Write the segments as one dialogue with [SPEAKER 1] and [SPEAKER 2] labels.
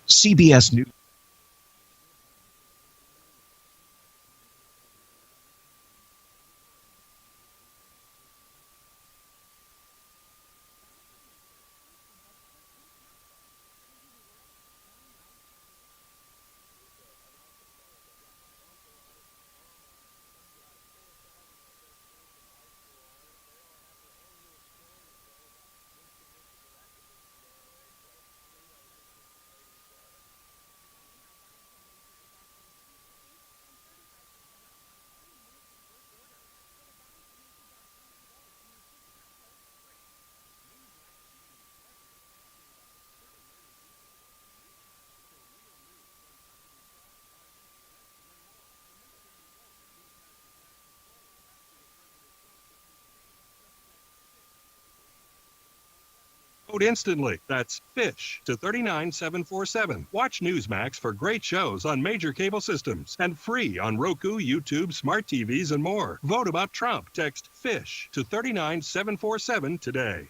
[SPEAKER 1] CBS News. Instantly. That's FISH to 39747. Watch Newsmax for great shows on major cable systems and free on Roku, YouTube, smart TVs, and more. Vote about Trump. Text FISH to 39747 today.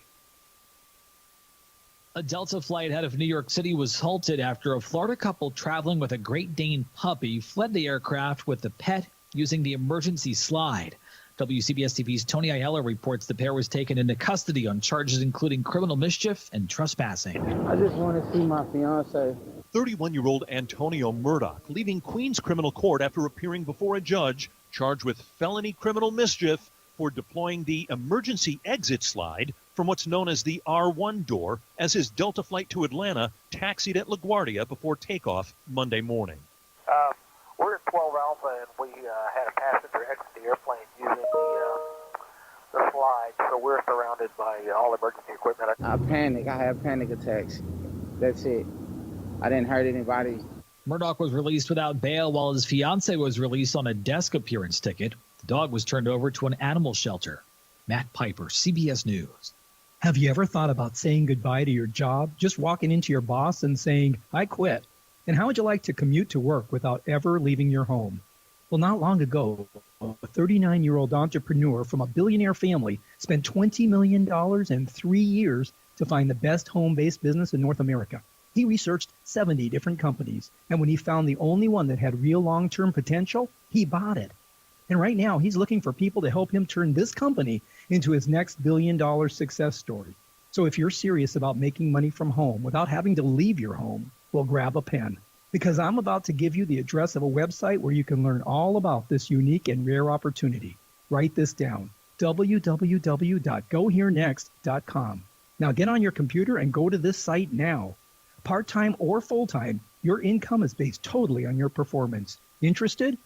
[SPEAKER 2] A Delta flight out of New York City was halted after a Florida couple traveling with a Great Dane puppy fled the aircraft with the pet using the emergency slide. WCBS TV's Tony Aiello reports the pair was taken into custody on charges including criminal mischief and trespassing.
[SPEAKER 3] I just want to see my fiance.
[SPEAKER 4] 31-year-old Antonio Murdoch leaving Queens Criminal Court after appearing before a judge charged with felony criminal mischief for deploying the emergency exit slide from what's known as the R1 door as his Delta flight to Atlanta taxied at LaGuardia before takeoff Monday morning.
[SPEAKER 5] We're at 12 Alpha, and we had a passenger exit the airplane using the slide, so we're surrounded by all emergency equipment.
[SPEAKER 3] I panic. I have panic attacks. That's it. I didn't hurt anybody.
[SPEAKER 2] Murdoch was released without bail while his fiancee was released on a desk appearance ticket. The dog was turned over to an animal shelter. Matt Piper, CBS News.
[SPEAKER 6] Have you ever thought about saying goodbye to your job? Just walking into your boss and saying, I quit. And how would you like to commute to work without ever leaving your home? Well, not long ago, a 39-year-old entrepreneur from a billionaire family spent $20 million in 3 years to find the best home-based business in North America. He researched 70 different companies, and when he found the only one that had real long-term potential, he bought it. And right now, he's looking for people to help him turn this company into his next billion-dollar success story. So if you're serious about making money from home without having to leave your home, well, grab a pen, because I'm about to give you the address of a website where you can learn all about this unique and rare opportunity. Write this down, www.goherenext.com. Now get on your computer and go to this site now. Part-time or full-time, your income is based totally on your performance. Interested?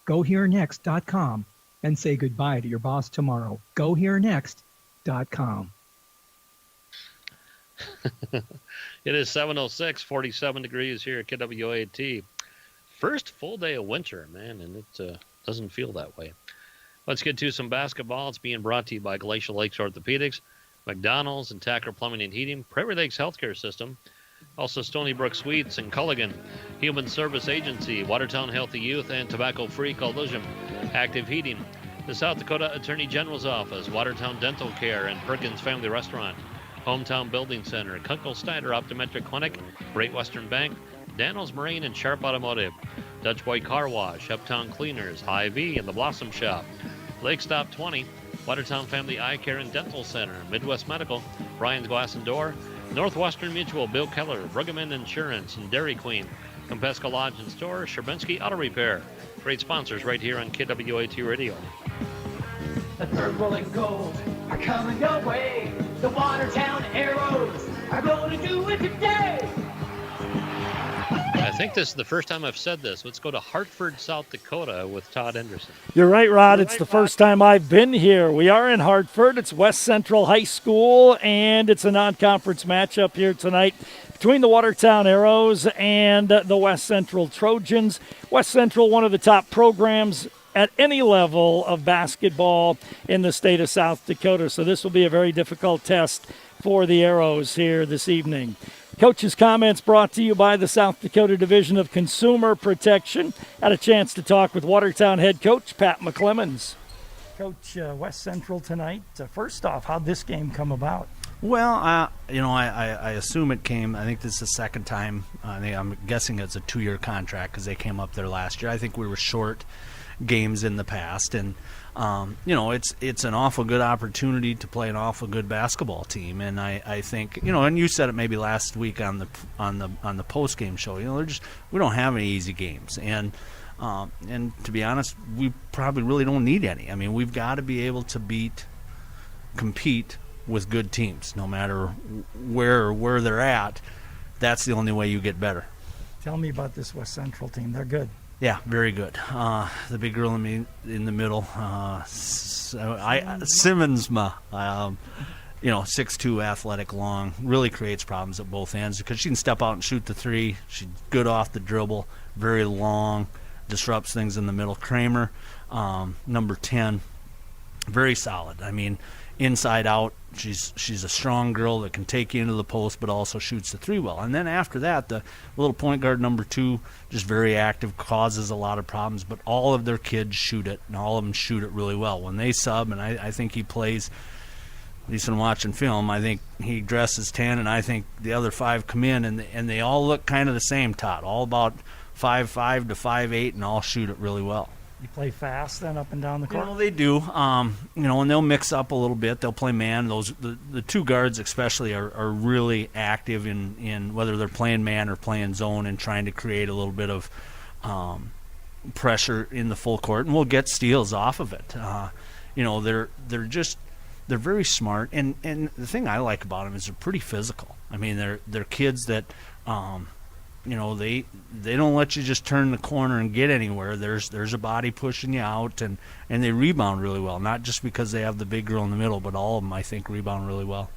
[SPEAKER 6] GoHereNext.com and say goodbye to your boss tomorrow. GoHereNext.com.
[SPEAKER 7] It is 7:06, 47 degrees here at KWAT. First full day of winter, man, and it doesn't feel that way. Let's get to some basketball. It's being brought to you by Glacial Lakes Orthopedics, McDonald's and Tacker Plumbing and Heating, Prairie Lakes Healthcare System, also Stony Brook Suites and Culligan, Human Service Agency, Watertown Healthy Youth, and Tobacco-Free Collision, Active Heating, the South Dakota Attorney General's Office, Watertown Dental Care, and Perkins Family Restaurant, Hometown Building Center, Kunkel Steiner Optometric Clinic, Great Western Bank, Daniels Marine and Sharp Automotive, Dutch Boy Car Wash, Uptown Cleaners, Hy-Vee, and the Blossom Shop, Lake Stop 20, Watertown Family Eye Care and Dental Center, Midwest Medical, Brian's Glass and Door, Northwestern Mutual, Bill Keller, Bruggeman Insurance, and Dairy Queen, Compesca Lodge and Store, Sherbinsky Auto Repair. Great sponsors right here on KWAT Radio.
[SPEAKER 8] The purple and gold are coming your way. The Watertown Arrows are going to do it today.
[SPEAKER 7] I think this is the first time I've said this. Let's go to Hartford, South Dakota with Todd Henderson.
[SPEAKER 9] You're right, Rod. It's the first time I've been here. We are in Hartford. It's West Central High School, and it's a non-conference matchup here tonight between the Watertown Arrows and the West Central Trojans. West Central, one of the top programs at any level of basketball in the state of South Dakota. So this will be a very difficult test for the Arrows here this evening. Coach's comments brought to you by the South Dakota Division of Consumer Protection. Had a chance to talk with Watertown head coach Pat McClemens. Coach, West Central tonight. First off, how'd this game come about?
[SPEAKER 10] Well, I assume it came. I think this is the second time. I'm guessing it's a 2-year contract because they came up there last year. I think we were short games in the past, and it's an awful good opportunity to play an awful good basketball team. And I think and you said it maybe last week on the post game show. We don't have any easy games, and to be honest, we probably really don't need any. I mean, we've got to be able to compete with good teams, no matter where they're at. That's the only way you get better.
[SPEAKER 9] Tell me about this West Central team. They're good.
[SPEAKER 10] Yeah, very good. The big girl in the middle, Simmonsma, 6'2", athletic, long, really creates problems at both ends because she can step out and shoot the three. She's good off the dribble, very long, disrupts things in the middle. Kramer, number 10, very solid. I mean, inside out, she's a strong girl that can take you into the post but also shoots the three well. And then after that, the little point guard number 2, just very active, causes a lot of problems, but all of their kids shoot it, and all of them shoot it really well. When they sub, and I think he plays, at least in watching film, I think he dresses 10, and I think the other 5 come in, and they all look kind of the same, Todd, all about 5'5" to 5'8", and all shoot it really well.
[SPEAKER 9] You play fast then up and down the court?
[SPEAKER 10] They do. And they'll mix up a little bit. They'll play man. The 2 guards especially are really active in whether they're playing man or playing zone and trying to create a little bit of pressure in the full court, and we'll get steals off of it. They're very smart, and the thing I like about them is they're pretty physical. I mean, they're kids that they don't let you just turn the corner and get anywhere. There's a body pushing you out, and they rebound really well, not just because they have the big girl in the middle, but all of them, I think, rebound really well.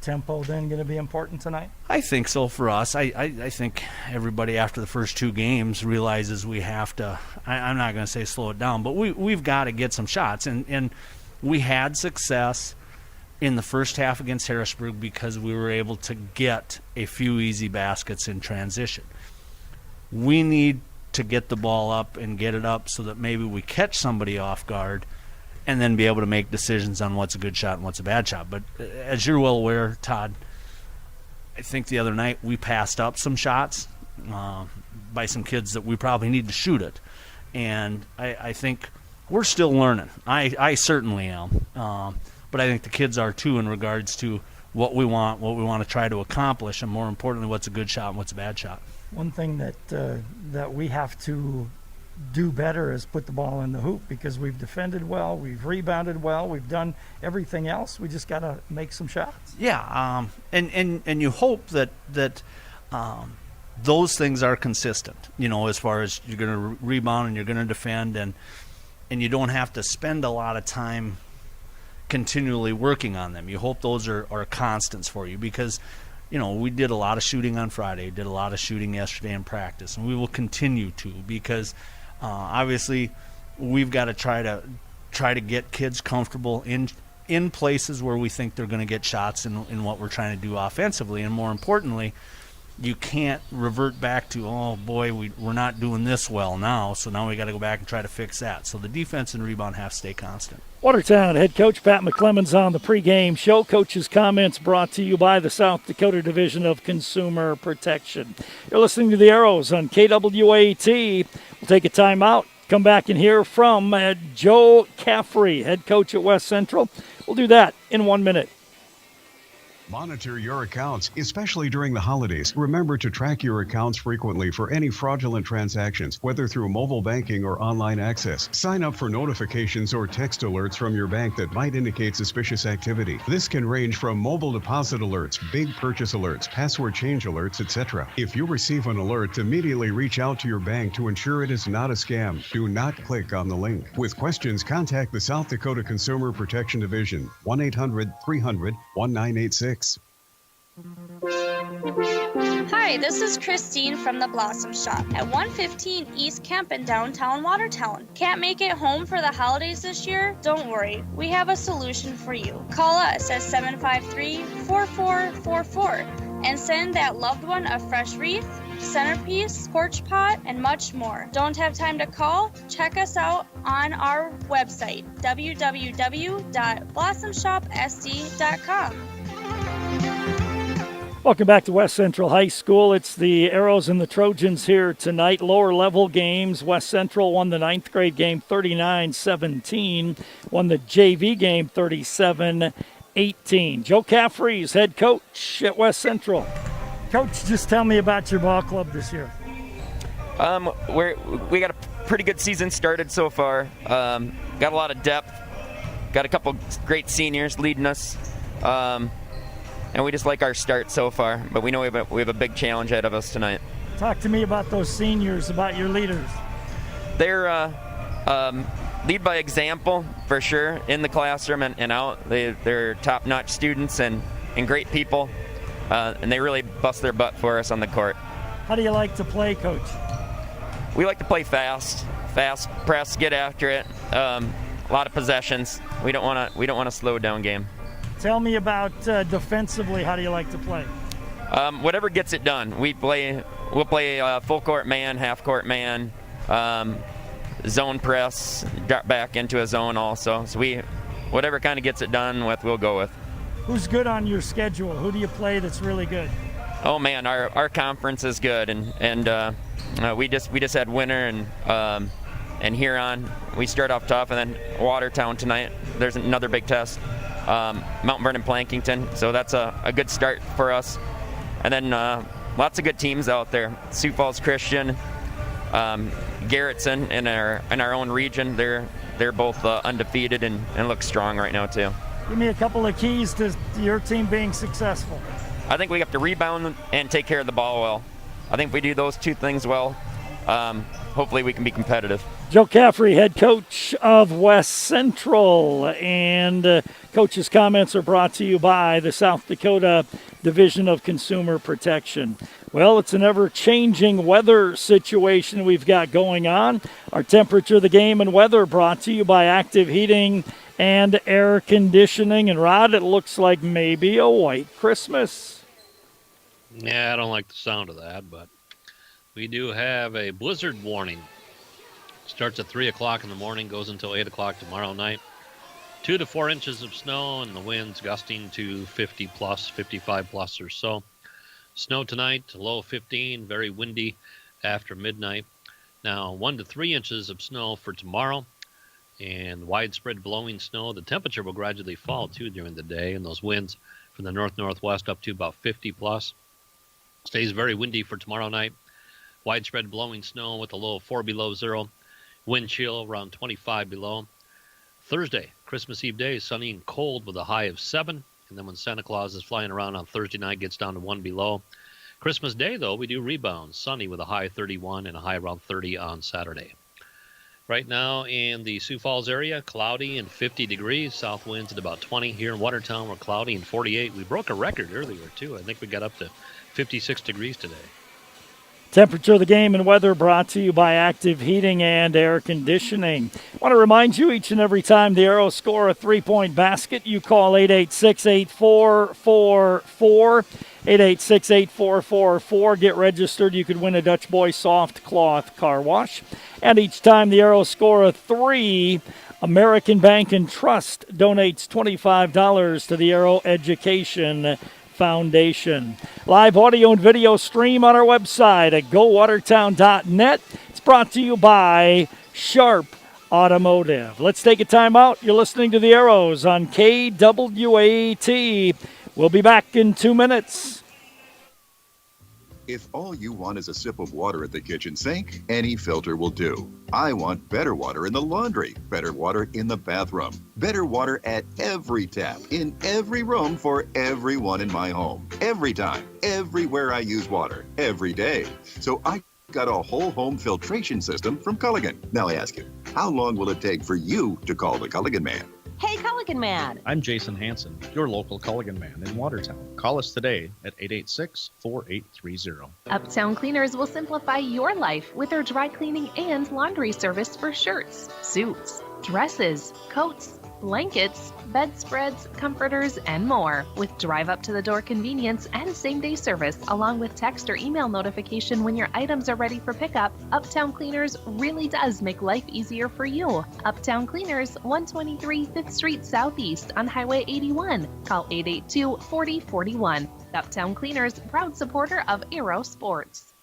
[SPEAKER 9] Tempo then going to be important tonight?
[SPEAKER 10] I think so for us. I think everybody after the first 2 games realizes we have to, I'm not going to say slow it down, but we've got to get some shots. And we had success in the first half against Harrisburg because we were able to get a few easy baskets in transition. We need to get the ball up and get it up so that maybe we catch somebody off guard and then be able to make decisions on what's a good shot and what's a bad shot. But as you're well aware, Todd, I think the other night we passed up some shots by some kids that we probably need to shoot it. And I think we're still learning. I certainly am. But I think the kids are too in regards to what we want to try to accomplish, and more importantly, what's a good shot and what's a bad shot.
[SPEAKER 9] One thing that we have to do better is put the ball in the hoop, because we've defended well, we've rebounded well, we've done everything else. We just got to make some shots.
[SPEAKER 10] Yeah, and you hope that those things are consistent, as far as you're going to rebound and you're going to defend, and you don't have to spend a lot of time continually working on them. You hope those are constants for you, because we did a lot of shooting on Friday, did a lot of shooting yesterday in practice, and we will continue to, because obviously we've got to try to get kids comfortable in places where we think they're going to get shots in what we're trying to do offensively. And more importantly, you can't revert back to, oh boy, we're not doing this well now, so now we got to go back and try to fix that. So the defense and rebound have to stay constant.
[SPEAKER 9] Watertown head coach Pat McClemens on the pregame show. Coach's comments brought to you by the South Dakota Division of Consumer Protection. You're listening to the Arrows on KWAT. We'll take a timeout, come back and hear from Joe Caffrey, head coach at West Central. We'll do that in 1 minute.
[SPEAKER 11] Monitor your accounts, especially during the holidays. Remember to track your accounts frequently for any fraudulent transactions, whether through mobile banking or online access. Sign up for notifications or text alerts from your bank that might indicate suspicious activity. This can range from mobile deposit alerts, big purchase alerts, password change alerts, etc. If you receive an alert, immediately reach out to your bank to ensure it is not a scam. Do not click on the link. With questions, contact the South Dakota Consumer Protection Division, 1-800-300-1986.
[SPEAKER 12] Hi, this is Christine from the Blossom Shop at 115 East Kemp in downtown Watertown. Can't make it home for the holidays this year? Don't worry, we have a solution for you. Call us at 753-4444 and send that loved one a fresh wreath, centerpiece, porch pot, and much more. Don't have time to call? Check us out on our website, www.blossomshopsd.com.
[SPEAKER 9] Welcome back to West Central High School. It's the Arrows and the Trojans here tonight. Lower level games. West Central won the 9th grade game 39-17. Won the JV game 37-18. Joe Caffrey's head coach at West Central. Coach, just tell me about your ball club this year.
[SPEAKER 13] We got a pretty good season started so far. Got a lot of depth. Got a couple great seniors leading us. And we just like our start so far, but we know we have a big challenge ahead of us tonight.
[SPEAKER 9] Talk to me about those seniors, about your leaders.
[SPEAKER 13] They're lead by example, for sure, in the classroom and out. They're top-notch students and great people, and they really bust their butt for us on the court.
[SPEAKER 9] How do you like to play, Coach?
[SPEAKER 13] We like to play fast press, get after it. A lot of possessions. We don't want to slow down game.
[SPEAKER 9] Tell me about defensively. How do you like to play?
[SPEAKER 13] Whatever gets it done. We'll play full court man, half court man, zone press, drop back into a zone also. So whatever kind of gets it done with, we'll go with. Who's good on your schedule? Who do you play that's really good? Oh man, our conference is good, and we just had Winter and Huron. We start off tough, and then Watertown tonight. There's another big test. Mount Vernon, Plankington, so that's a good start for us. And then lots of good teams out there. Sioux Falls Christian, Garrettson in our own region. They're both undefeated and look strong right now too.
[SPEAKER 9] Give me a couple of keys to your team being successful.
[SPEAKER 13] I think we have to rebound and take care of the ball well. I think if we do those two things well, hopefully we can be competitive.
[SPEAKER 9] Joe Caffrey, head coach of West Central, and coach's comments are brought to you by the South Dakota Division of Consumer Protection. Well, it's an ever-changing weather situation we've got going on. Our temperature of the game and weather brought to you by Active Heating and Air Conditioning. And Rod, it looks like maybe a white Christmas.
[SPEAKER 7] Yeah, I don't like the sound of that, but we do have a blizzard warning. Starts at 3 o'clock in the morning, goes until 8 o'clock tomorrow night. 2 to 4 inches of snow, and the winds gusting to 50 plus, 55 plus or so. Snow tonight, low 15, very windy after midnight. Now 1 to 3 inches of snow for tomorrow, and widespread blowing snow. The temperature will gradually fall too during the day, and those winds from the north-northwest up to about 50 plus. Stays very windy for tomorrow night. Widespread blowing snow with a low of 4 below zero. Wind chill around 25 below. Thursday, Christmas Eve day, sunny and cold with a high of 7. And then when Santa Claus is flying around on Thursday night, gets down to 1 below. Christmas Day, though, we do rebound. Sunny with a high 31 and a high around 30 on Saturday. Right now in the Sioux Falls area, cloudy and 50 degrees. South winds at about 20. Here in Watertown, we're cloudy and 48. We broke a record earlier, too. I think we got up to 56 degrees today.
[SPEAKER 9] Temperature of the game and weather brought to you by Active Heating and Air Conditioning. I want to remind you, each and every time the Arrows score a three-point basket, you call 886-8444, 886-8444. Get registered. You could win a Dutch Boy soft cloth car wash. And each time the Arrows score a three, American Bank and Trust donates $25 to the Arrow Education Foundation. Live audio and video stream on our website at gowatertown.net. It's brought to you by Sharp Automotive. Let's take a time out. You're listening to the Arrows on KWAT. We'll be back in 2 minutes.
[SPEAKER 14] If all you want is a sip of water at the kitchen sink, any filter will do. I want better water in the laundry, better water in the bathroom, better water at every tap, in every room for everyone in my home. Every time, everywhere I use water, every day. So I got a whole home filtration system from Culligan. Now I ask you, how long will it take for you to call the Culligan man?
[SPEAKER 15] Hey, Culligan Man.
[SPEAKER 16] I'm Jason Hansen, your local Culligan man in Watertown. Call us today at 886-4830.
[SPEAKER 15] Uptown Cleaners will simplify your life with their dry cleaning and laundry service for shirts, suits, dresses, coats, blankets, bedspreads, comforters, and more. With drive-up-to-the-door convenience and same-day service, along with text or email notification when your items are ready for pickup, Uptown Cleaners really does make life easier for you. Uptown Cleaners, 123 5th Street Southeast on Highway 81. Call 882-4041. Uptown Cleaners, proud supporter of Aero Sports.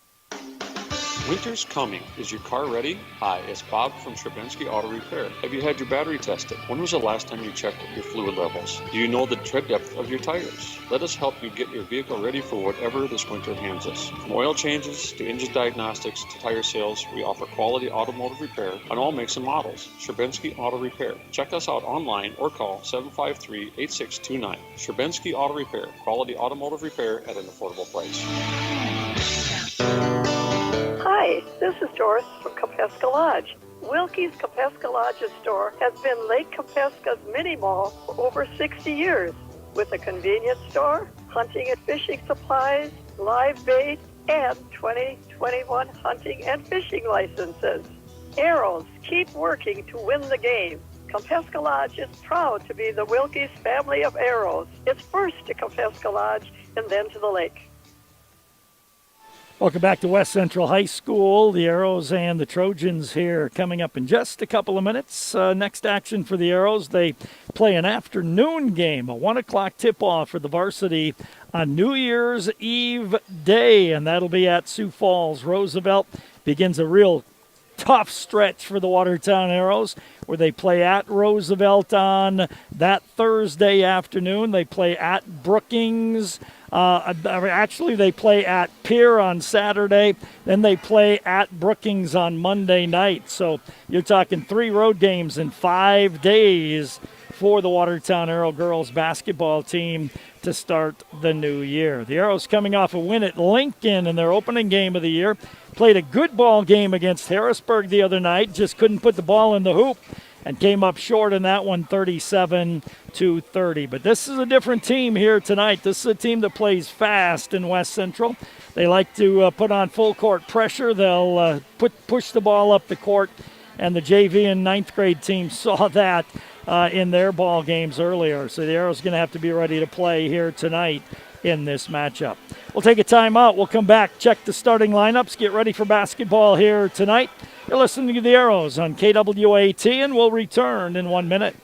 [SPEAKER 17] Winter's coming. Is your car ready? Hi, it's Bob from Stravinsky Auto Repair. Have you had your battery tested? When was the last time you checked your fluid levels? Do you know the tread depth of your tires? Let us help you get your vehicle ready for whatever this winter hands us. From oil changes to engine diagnostics to tire sales, we offer quality automotive repair on all makes and models. Stravinsky Auto Repair. Check us out online or call 753-8629. Stravinsky Auto Repair. Quality automotive repair at an affordable price.
[SPEAKER 18] Hi, this is Doris from Kapeska Lodge. Wilkie's Kapeska Lodge store has been Lake Kapeska's mini mall for over 60 years, with a convenience store, hunting and fishing supplies, live bait, and 2021 hunting and fishing licenses. Arrows, keep working to win the game. Kapeska Lodge is proud to be the Wilkie's family of arrows. It's first to Kapeska Lodge and then to the lake.
[SPEAKER 9] Welcome back to West Central High School. The Arrows and the Trojans here coming up in just a couple of minutes. Next action for the Arrows, they play an afternoon game, a 1 o'clock tip-off for the varsity on New Year's Eve day, and that'll be at Sioux Falls. Roosevelt begins a real tough stretch for the Watertown Arrows, where they play at Roosevelt on that Thursday afternoon. They play at Brookings. Actually, they play at Pier on Saturday. Then they play at Brookings on Monday night. So you're talking 3 road games in 5 days for the Watertown Arrow girls basketball team to start the new year. The Arrows coming off a win at Lincoln in their opening game of the year. Played a good ball game against Harrisburg the other night. Just couldn't put the ball in the hoop and came up short in that one, 37-30. But this is a different team here tonight. This is a team that plays fast in West Central. They like to put on full court pressure. They'll push the ball up the court, and the JV and 9th grade team saw that in their ball games earlier. So the Arrows going to have to be ready to play here tonight in this matchup. We'll take a timeout. We'll come back, check the starting lineups, get ready for basketball here tonight. You're listening to the Arrows on KWAT, and we'll return in 1 minute.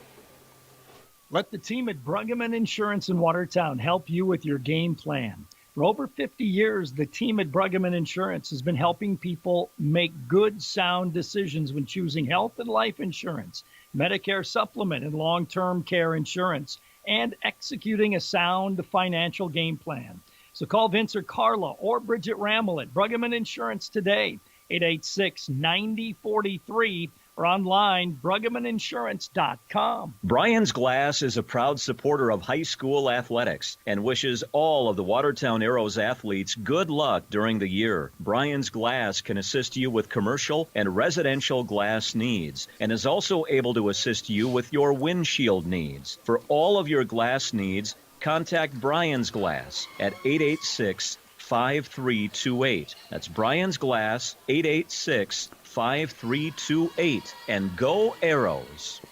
[SPEAKER 6] Let the team at Bruggeman Insurance in Watertown help you with your game plan. For over 50 years, the team at Bruggeman Insurance has been helping people make good, sound decisions when choosing health and life insurance, Medicare supplement and long-term care insurance, and executing a sound financial game plan. So call Vince or Carla or Bridget Rammel at Bruggeman Insurance today, 886-9043, or online, BruggemanInsurance.com.
[SPEAKER 19] Brian's Glass is a proud supporter of high school athletics and wishes all of the Watertown Arrows athletes good luck during the year. Brian's Glass can assist you with commercial and residential glass needs and is also able to assist you with your windshield needs. For all of your glass needs, contact Brian's Glass at 886-5328. That's Brian's Glass, 886-5328. And go Arrows.
[SPEAKER 9] I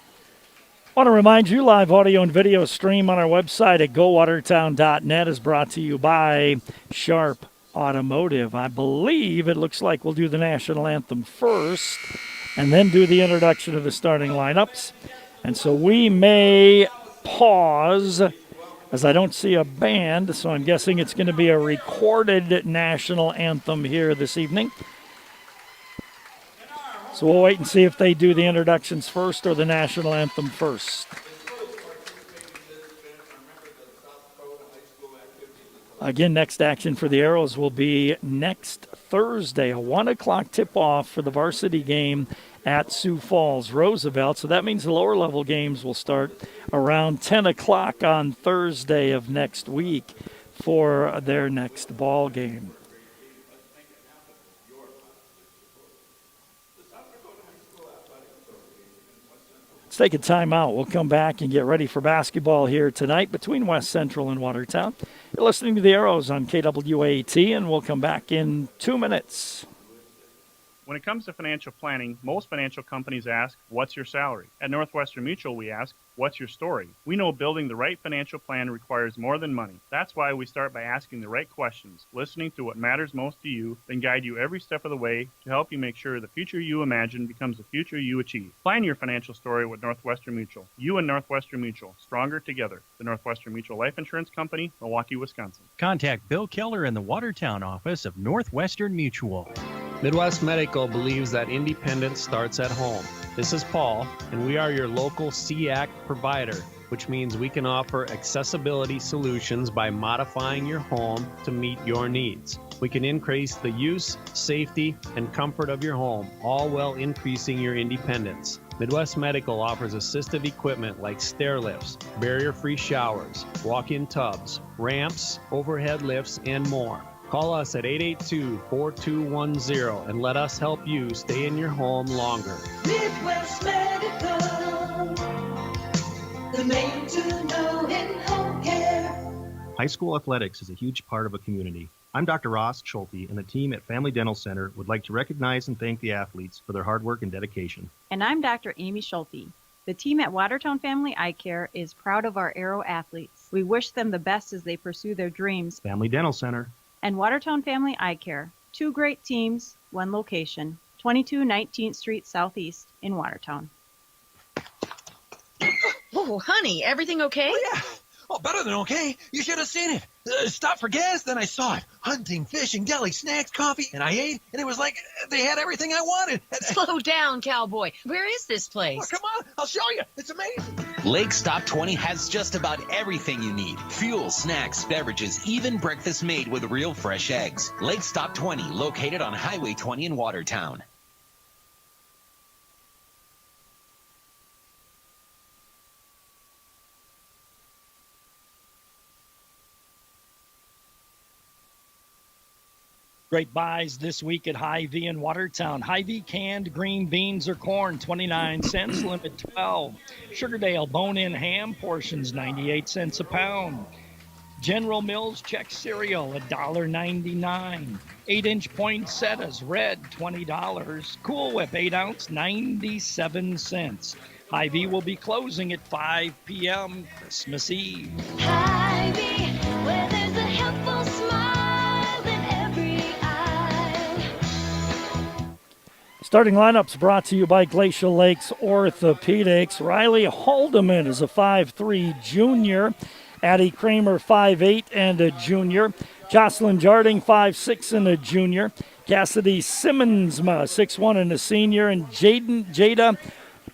[SPEAKER 9] want to remind you, live audio and video stream on our website at gowatertown.net is brought to you by Sharp Automotive. I believe it looks like we'll do the national anthem first and then do the introduction of the starting lineups. And so we may pause, as I don't see a band, so I'm guessing it's going to be a recorded national anthem here this evening. So we'll wait and see if they do the introductions first or the national anthem first. Again, next action for the Arrows will be next Thursday, a 1 o'clock tip-off for the varsity game at Sioux Falls, Roosevelt. So that means the lower level games will start around 10 o'clock on Thursday of next week for their next ball game. Let's take a timeout. We'll come back and get ready for basketball here tonight between West Central and Watertown. You're listening to the Arrows on KWAT, and we'll come back in 2 minutes.
[SPEAKER 20] When it comes to financial planning, most financial companies ask, what's your salary? At Northwestern Mutual, we ask, what's your story? We know building the right financial plan requires more than money. That's why we start by asking the right questions, listening to what matters most to you, then guide you every step of the way to help you make sure the future you imagine becomes the future you achieve. Plan your financial story with Northwestern Mutual. You and Northwestern Mutual, stronger together. The Northwestern Mutual Life Insurance Company, Milwaukee, Wisconsin.
[SPEAKER 21] Contact Bill Keller in the Watertown office of Northwestern Mutual.
[SPEAKER 22] Midwest Medical believes that independence starts at home. This is Paul, and we are your local C-Act provider, which means we can offer accessibility solutions by modifying your home to meet your needs. We can increase the use, safety, and comfort of your home, all while increasing your independence. Midwest Medical offers assistive equipment like stair lifts, barrier-free showers, walk-in tubs, ramps, overhead lifts, and more. Call us at 882-4210 and let us help you stay in your home longer.
[SPEAKER 8] Midwest Medical, the name to know in home care.
[SPEAKER 23] High school athletics is a huge part of a community. I'm Dr. Ross Schulte, and the team at Family Dental Center would like to recognize and thank the athletes for their hard work and dedication.
[SPEAKER 24] And I'm Dr. Amy Schulte. The team at Watertown Family Eye Care is proud of our Aero athletes. We wish them the best as they pursue their dreams.
[SPEAKER 23] Family Dental Center.
[SPEAKER 24] And Watertown Family Eye Care. 2 great teams, 1 location. 22 19th Street Southeast in Watertown.
[SPEAKER 25] Oh, honey, everything okay?
[SPEAKER 26] Oh, yeah. Oh, better than okay. You should have seen it. Stopped for gas, then I saw it. Hunting, fishing, deli, snacks, coffee, and I ate, and it was like they had everything I wanted.
[SPEAKER 25] Slow down, cowboy. Where is this place?
[SPEAKER 26] Oh, come on, I'll show you. It's amazing.
[SPEAKER 27] Lake Stop 20 has just about everything you need. Fuel, snacks, beverages, even breakfast made with real fresh eggs. Lake Stop 20, located on Highway 20 in Watertown.
[SPEAKER 9] Great buys this week at Hy-Vee in Watertown. Hy-Vee canned green beans or corn, 29 cents, limit 12. Sugardale bone-in ham, portions 98 cents a pound. General Mills check cereal, $1.99. 8-inch poinsettias, red, $20. Cool Whip, 8-ounce, 97 cents. Hy-Vee will be closing at 5 p.m. Christmas Eve.
[SPEAKER 8] Hy-Vee, where there's a helpful smile in every eye.
[SPEAKER 9] Starting lineups brought to you by Glacial Lakes Orthopedics. Riley Haldeman is a 5'3 junior. Addie Kramer, 5'8 and a junior. Jocelyn Jarding, 5'6 and a junior. Cassidy Simmonsma, 6'1 and a senior. And Jada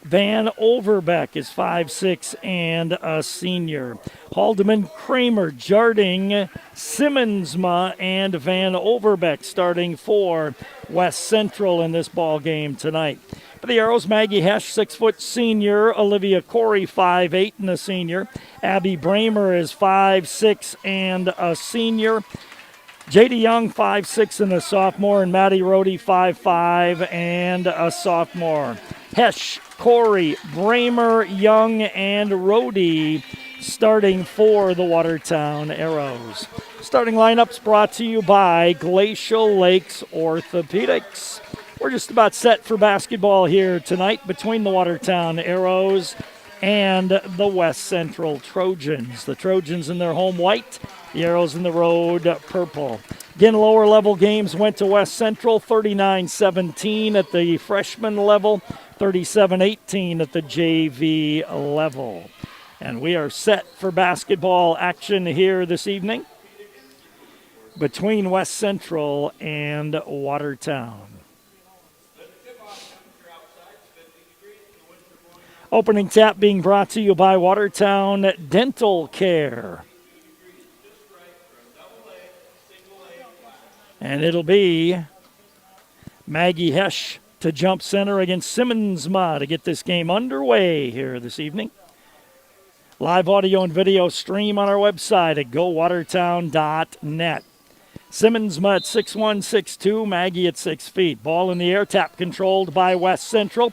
[SPEAKER 9] Van Overbeck is 5'6 and a senior. Haldeman, Kramer, Jarding, Simmonsma, and Van Overbeck starting for West Central in this ball game tonight. For the Arrows, Maggie Hesch, 6-foot senior. Olivia Corey, 5'8 and a senior. Abby Bramer is 5'6 and a senior. J.D. Young, 5'6 and a sophomore. And Maddie Rohde, 5'5 and a sophomore. Hesch, Corey, Bramer, Young, and Rohde starting for the Watertown Arrows. Starting lineups brought to you by Glacial Lakes Orthopedics. We're just about set for basketball here tonight between the Watertown Arrows and the West Central Trojans. The Trojans in their home white, the Arrows in the road purple. Again, lower level games went to West Central, 39-17 at the freshman level, 37-18 at the JV level. And we are set for basketball action here this evening between West Central and Watertown. Opening tap being brought to you by Watertown Dental Care. And it'll be Maggie Hesch to jump center against Simmonsma to get this game underway here this evening. Live audio and video stream on our website at gowatertown.net. Simmonsma at 6'1", 6'2", Maggie at 6 feet. Ball in the air, tap controlled by West Central.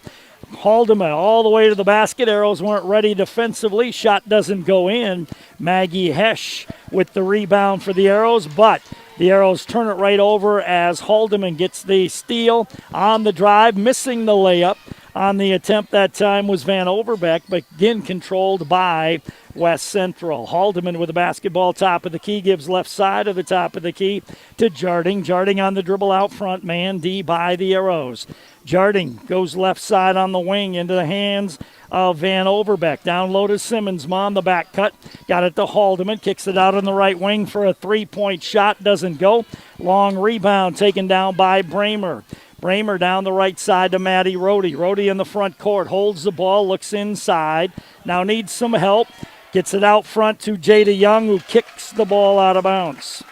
[SPEAKER 9] Haldeman all the way to the basket. Arrows weren't ready defensively. Shot doesn't go in. Maggie Hesch with the rebound for the Arrows, but The Arrows turn it right over as Haldeman gets the steal on the drive, missing the layup. On the attempt that time was Van Overbeck, but again controlled by West Central. Haldeman with the basketball, top of the key, gives left side of the top of the key to Jarding. Jarding on the dribble out front, man D by the Arrows. Jarding goes left side on the wing into the hands of Van Overbeck. Down low to Simmons on the back cut. Got it to Haldeman. Kicks it out on the right wing for a three-point shot. Doesn't go. Long rebound taken down by Bramer. Bramer down the right side to Matty Rohde. Rohde in the front court. Holds the ball. Looks inside. Now needs some help. Gets it out front to Jada Young, who kicks the ball out of bounds.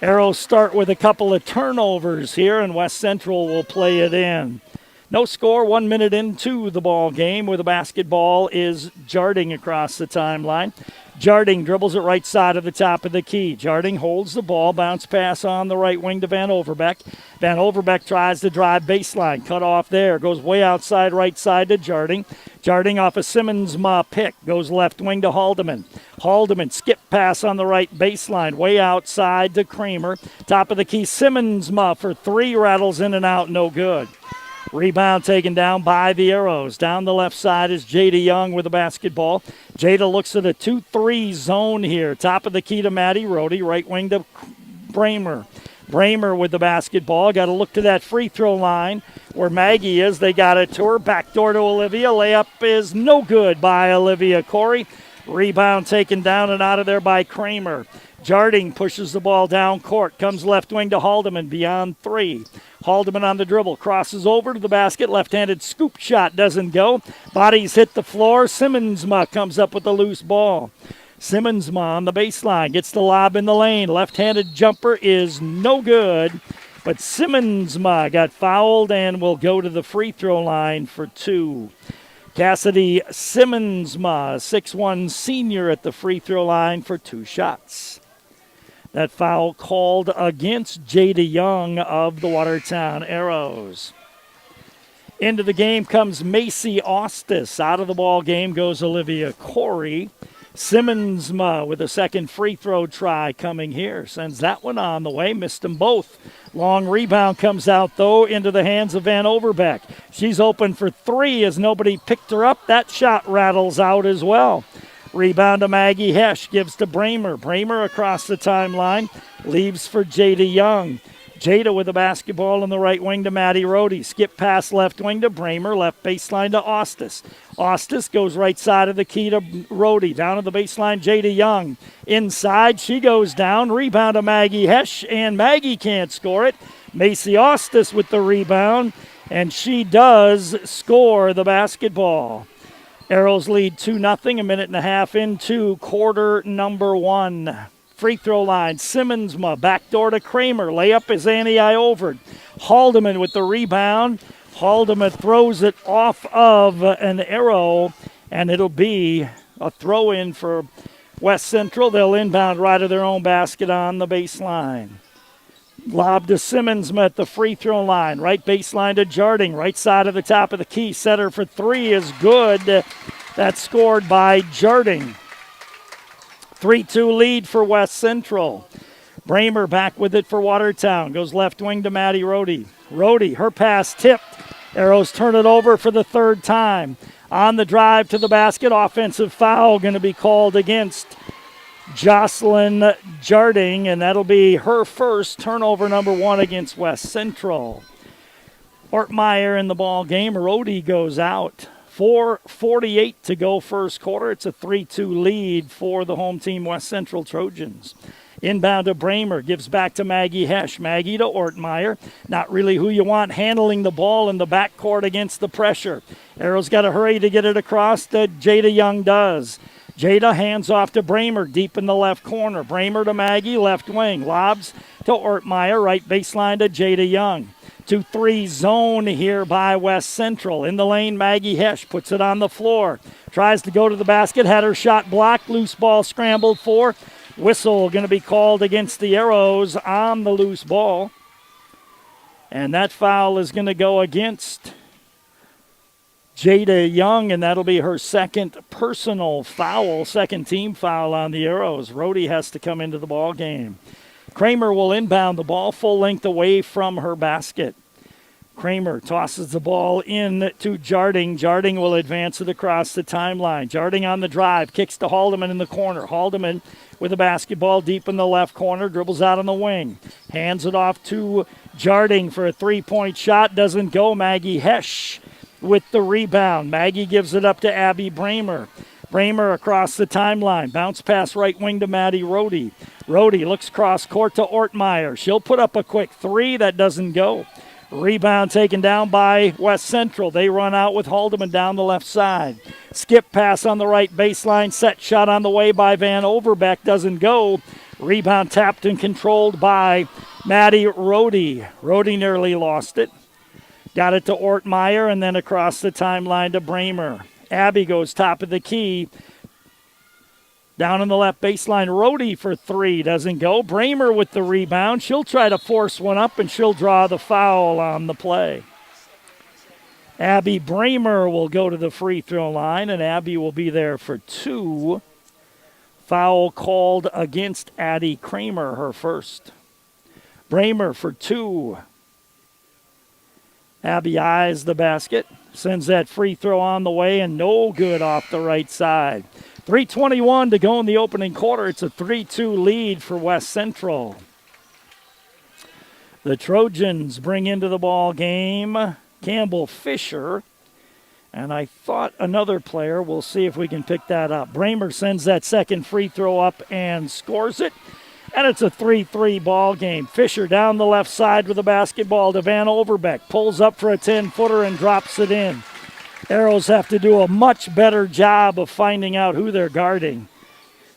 [SPEAKER 9] Arrows start with a couple of turnovers here, and West Central will play it in. No score, 1 minute into the ball game, where the basketball is Jarding across the timeline. Jarding dribbles it right side of the top of the key. Jarding holds the ball, bounce pass on the right wing to Van Overbeck. Van Overbeck tries to drive baseline, cut off there, goes way outside right side to Jarding. Jarding off a Simmons pick, goes left wing to Haldeman. Haldeman skip pass on the right baseline, way outside to Kramer. Top of the key, Simmons for three, rattles in and out, no good. Rebound taken down by the Arrows. Down the left side is Jada Young with the basketball. Jada looks at a 2-3 zone here. Top of the key to Matty Rohde. Right wing to Bramer. Bramer with the basketball. Got to look to that free throw line where Maggie is. They got it to her. Backdoor to Olivia. Layup is no good by Olivia Corey. Rebound taken down and out of there by Kramer. Jarding pushes the ball down court. Comes left wing to Haldeman beyond three. Haldeman on the dribble. Crosses over to the basket. Left-handed scoop shot doesn't go. Bodies hit the floor. Simmonsma comes up with the loose ball. Simmonsma on the baseline. Gets the lob in the lane. Left-handed jumper is no good. But Simmonsma got fouled and will go to the free throw line for two. Cassidy Simmonsma, 6'1 senior at the free throw line for two shots. That foul called against Jada Young of the Watertown Arrows. Into the game comes Macy Ostis. Out of the ball game goes Olivia Corey. Simmonsma with a second free throw try coming here. Sends that one on the way. Missed them both. Long rebound comes out, though, into the hands of Van Overbeck. She's open for three as nobody picked her up. That shot rattles out as well. Rebound to Maggie Hesh, gives to Bramer. Bramer across the timeline, leaves for Jada Young. Jada with the basketball on the right wing to Matty Rohde. Skip pass left wing to Bramer, left baseline to Ostis. Ostis goes right side of the key to Rohde. Down to the baseline, Jada Young. Inside, she goes down. Rebound to Maggie Hesh, and Maggie can't score it. Macy Ostis with the rebound, and she does score the basketball. Arrows lead 2-0, a minute and a half into quarter number one. Free throw line, Simmonsma, backdoor to Kramer. Layup is Annie Ioverd. Haldeman with the rebound. Haldeman throws it off of an Arrow, and it'll be a throw-in for West Central. They'll inbound right of their own basket on the baseline. Lob to Simmonsma at the free throw line. Right baseline to Jarding. Right side of the top of the key. Setter for three is good. That's scored by Jarding. 3-2 lead for West Central. Bramer back with it for Watertown. Goes left wing to Matty Rohde. Rohde, her pass tipped. Arrows turn it over for the third time. On the drive to the basket, offensive foul going to be called against Jocelyn Jarding, and that'll be her first, turnover number one against West Central. Ortmeyer in the ball game. Rohde goes out. 4:48 to go first quarter. It's a 3-2 lead for the home team West Central Trojans. Inbound to Bramer, gives back to Maggie Hesh. Maggie to Ortmeyer. Not really who you want handling the ball in the backcourt against the pressure. Arrow's got to hurry to get it across that Jada Young does. Jada hands off to Bramer deep in the left corner. Bramer to Maggie, left wing. Lobs to Ortmeyer, right baseline to Jada Young. 2-3 zone here by West Central. In the lane, Maggie Hesh puts it on the floor. Tries to go to the basket, had her shot blocked. Loose ball scrambled for. Whistle going to be called against the Arrows on the loose ball. And that foul is going to go against Jada Young, and that'll be her second personal foul, second team foul on the Arrows. Rohde has to come into the ball game. Kramer will inbound the ball full length away from her basket. Kramer tosses the ball in to Jarding. Jarding will advance it across the timeline. Jarding on the drive, kicks to Haldeman in the corner. Haldeman with a basketball deep in the left corner, dribbles out on the wing. Hands it off to Jarding for a three-point shot. Doesn't go. Maggie Hesch with the rebound. Maggie gives it up to Abby Bramer. Bramer across the timeline. Bounce pass right wing to Maddie Rohde. Rohde looks cross court to Ortmeyer. She'll put up a quick three. That doesn't go. Rebound taken down by West Central. They run out with Haldeman down the left side. Skip pass on the right baseline. Set shot on the way by Van Overbeck. Doesn't go. Rebound tapped and controlled by Maddie Rohde. Rohde nearly lost it. Got it to Ortmeyer and then across the timeline to Bramer. Abby goes top of the key. Down on the left baseline, Rohde for three. Doesn't go. Bramer with the rebound. She'll try to force one up, and she'll draw the foul on the play. Abby Bramer will go to the free throw line, and Abby will be there for two. Foul called against Addie Kramer, her first. Bramer for two. Abby eyes the basket. Sends that free throw on the way, and no good off the right side. 3:21 to go in the opening quarter. It's a 3-2 lead for West Central. The Trojans bring into the ball game Campbell Fisher. And I thought another player. We'll see if we can pick that up. Bramer sends that second free throw up and scores it. And it's a 3-3 ball game. Fisher down the left side with the basketball to Van Overbeck. Pulls up for a 10-footer and drops it in. Arrows have to do a much better job of finding out who they're guarding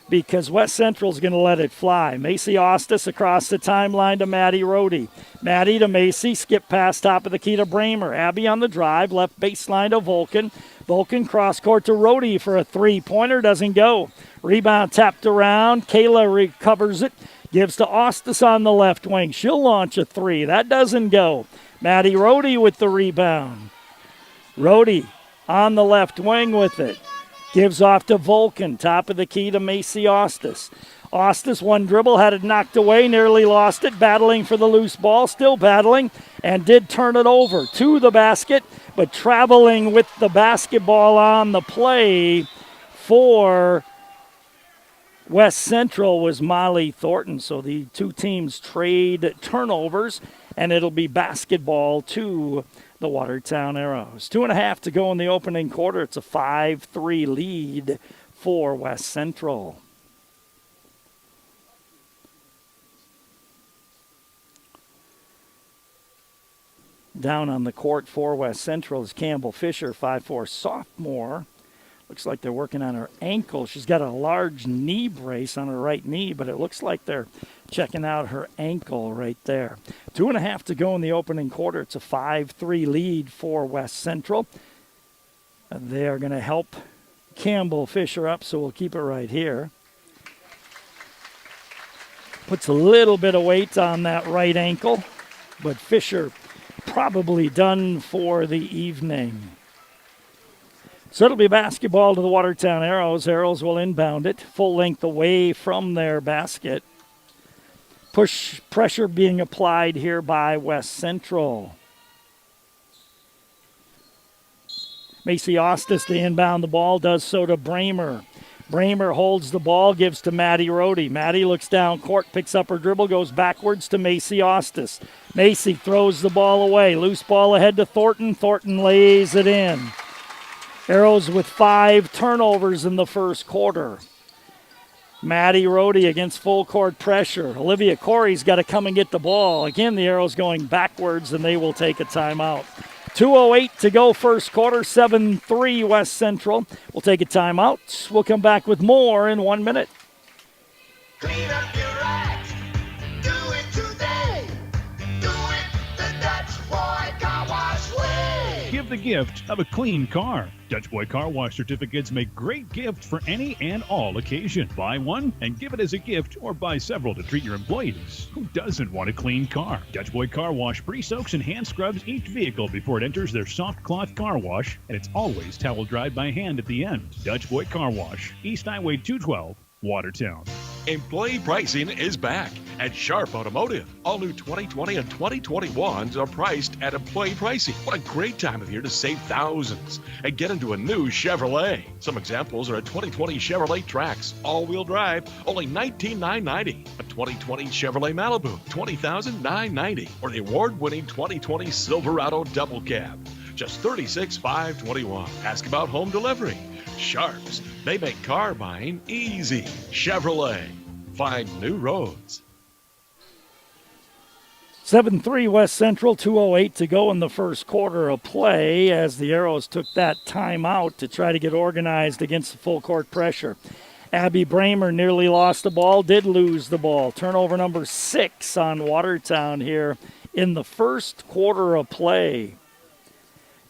[SPEAKER 9] because West Central's going to let it fly. Macy Ostis across the timeline to Maddie Rohde. Maddie to Macy, skip past top of the key to Bramer. Abby on the drive, left baseline to Vulcan. Vulcan cross court to Rohde for a three-pointer, doesn't go. Rebound tapped around. Kayla recovers it, gives to Ostis on the left wing. She'll launch a three. That doesn't go. Maddie Rohde with the rebound. Rohde on the left wing with it. Gives off to Vulcan. Top of the key to Macy Ostis. Ostis, one dribble, had it knocked away, nearly lost it. Battling for the loose ball, still battling, and did turn it over to the basket, but traveling with the basketball on the play for West Central was Molly Thornton. So the two teams trade turnovers, and it'll be basketball to the Watertown Arrows. 2.5 to go in the opening quarter. It's a 5-3 lead for West Central. Down on the court for West Central is Campbell Fisher, 5'4" sophomore. Looks like they're working on her ankle. She's got a large knee brace on her right knee, but it looks like they're checking out her ankle right there. 2.5 to go in the opening quarter. It's a 5-3 lead for West Central. They are going to help Campbell Fisher up, so we'll keep it right here. Puts a little bit of weight on that right ankle, but Fisher probably done for the evening. So it'll be basketball to the Watertown Arrows. Arrows will inbound it full length away from their basket. Push pressure being applied here by West Central. Macy Ostis to inbound the ball, does so to Bramer. Bramer holds the ball, gives to Maddie Rohde. Maddie looks down court, picks up her dribble, goes backwards to Macy Ostis. Macy throws the ball away. Loose ball ahead to Thornton. Thornton lays it in. Arrows with 5 turnovers in the first quarter. Maddie Rohde against full court pressure. Olivia Corey's got to come and get the ball. Again, the Arrows going backwards, and they will take a timeout. 2:08 to go first quarter, 7-3 West Central. We'll take a timeout. We'll come back with more in 1 minute.
[SPEAKER 8] Clean up your act. Do it today. Do it the Dutch Boy Car Wash way.
[SPEAKER 1] Give the gift of a clean car. Dutch Boy Car Wash certificates make great gift for any and all occasion. Buy one and give it as a gift, or buy several to treat your employees. Who doesn't want a clean car? Dutch Boy Car Wash pre-soaks and hand scrubs each vehicle before it enters their soft cloth car wash, and it's always towel dried by hand at the end. Dutch Boy Car Wash, East Highway 212, Watertown.
[SPEAKER 2] Employee pricing is back at Sharp Automotive. All new 2020 and 2021s are priced at employee pricing. What a great time of year to save thousands and get into a new Chevrolet. Some examples are a 2020 Chevrolet Trax, all-wheel drive, only $19,990. A 2020 Chevrolet Malibu, $20,990. Or the award-winning 2020 Silverado Double Cab, just $36,521. Ask about home delivery. Sharps, they make car buying easy. Chevrolet, find new roads.
[SPEAKER 9] 7-3 West Central, 2:08 to go in the first quarter of play as the Arrows took that timeout to try to get organized against the full court pressure. Abby Bramer nearly lost the ball, did lose the ball. Turnover number 6 on Watertown here in the first quarter of play.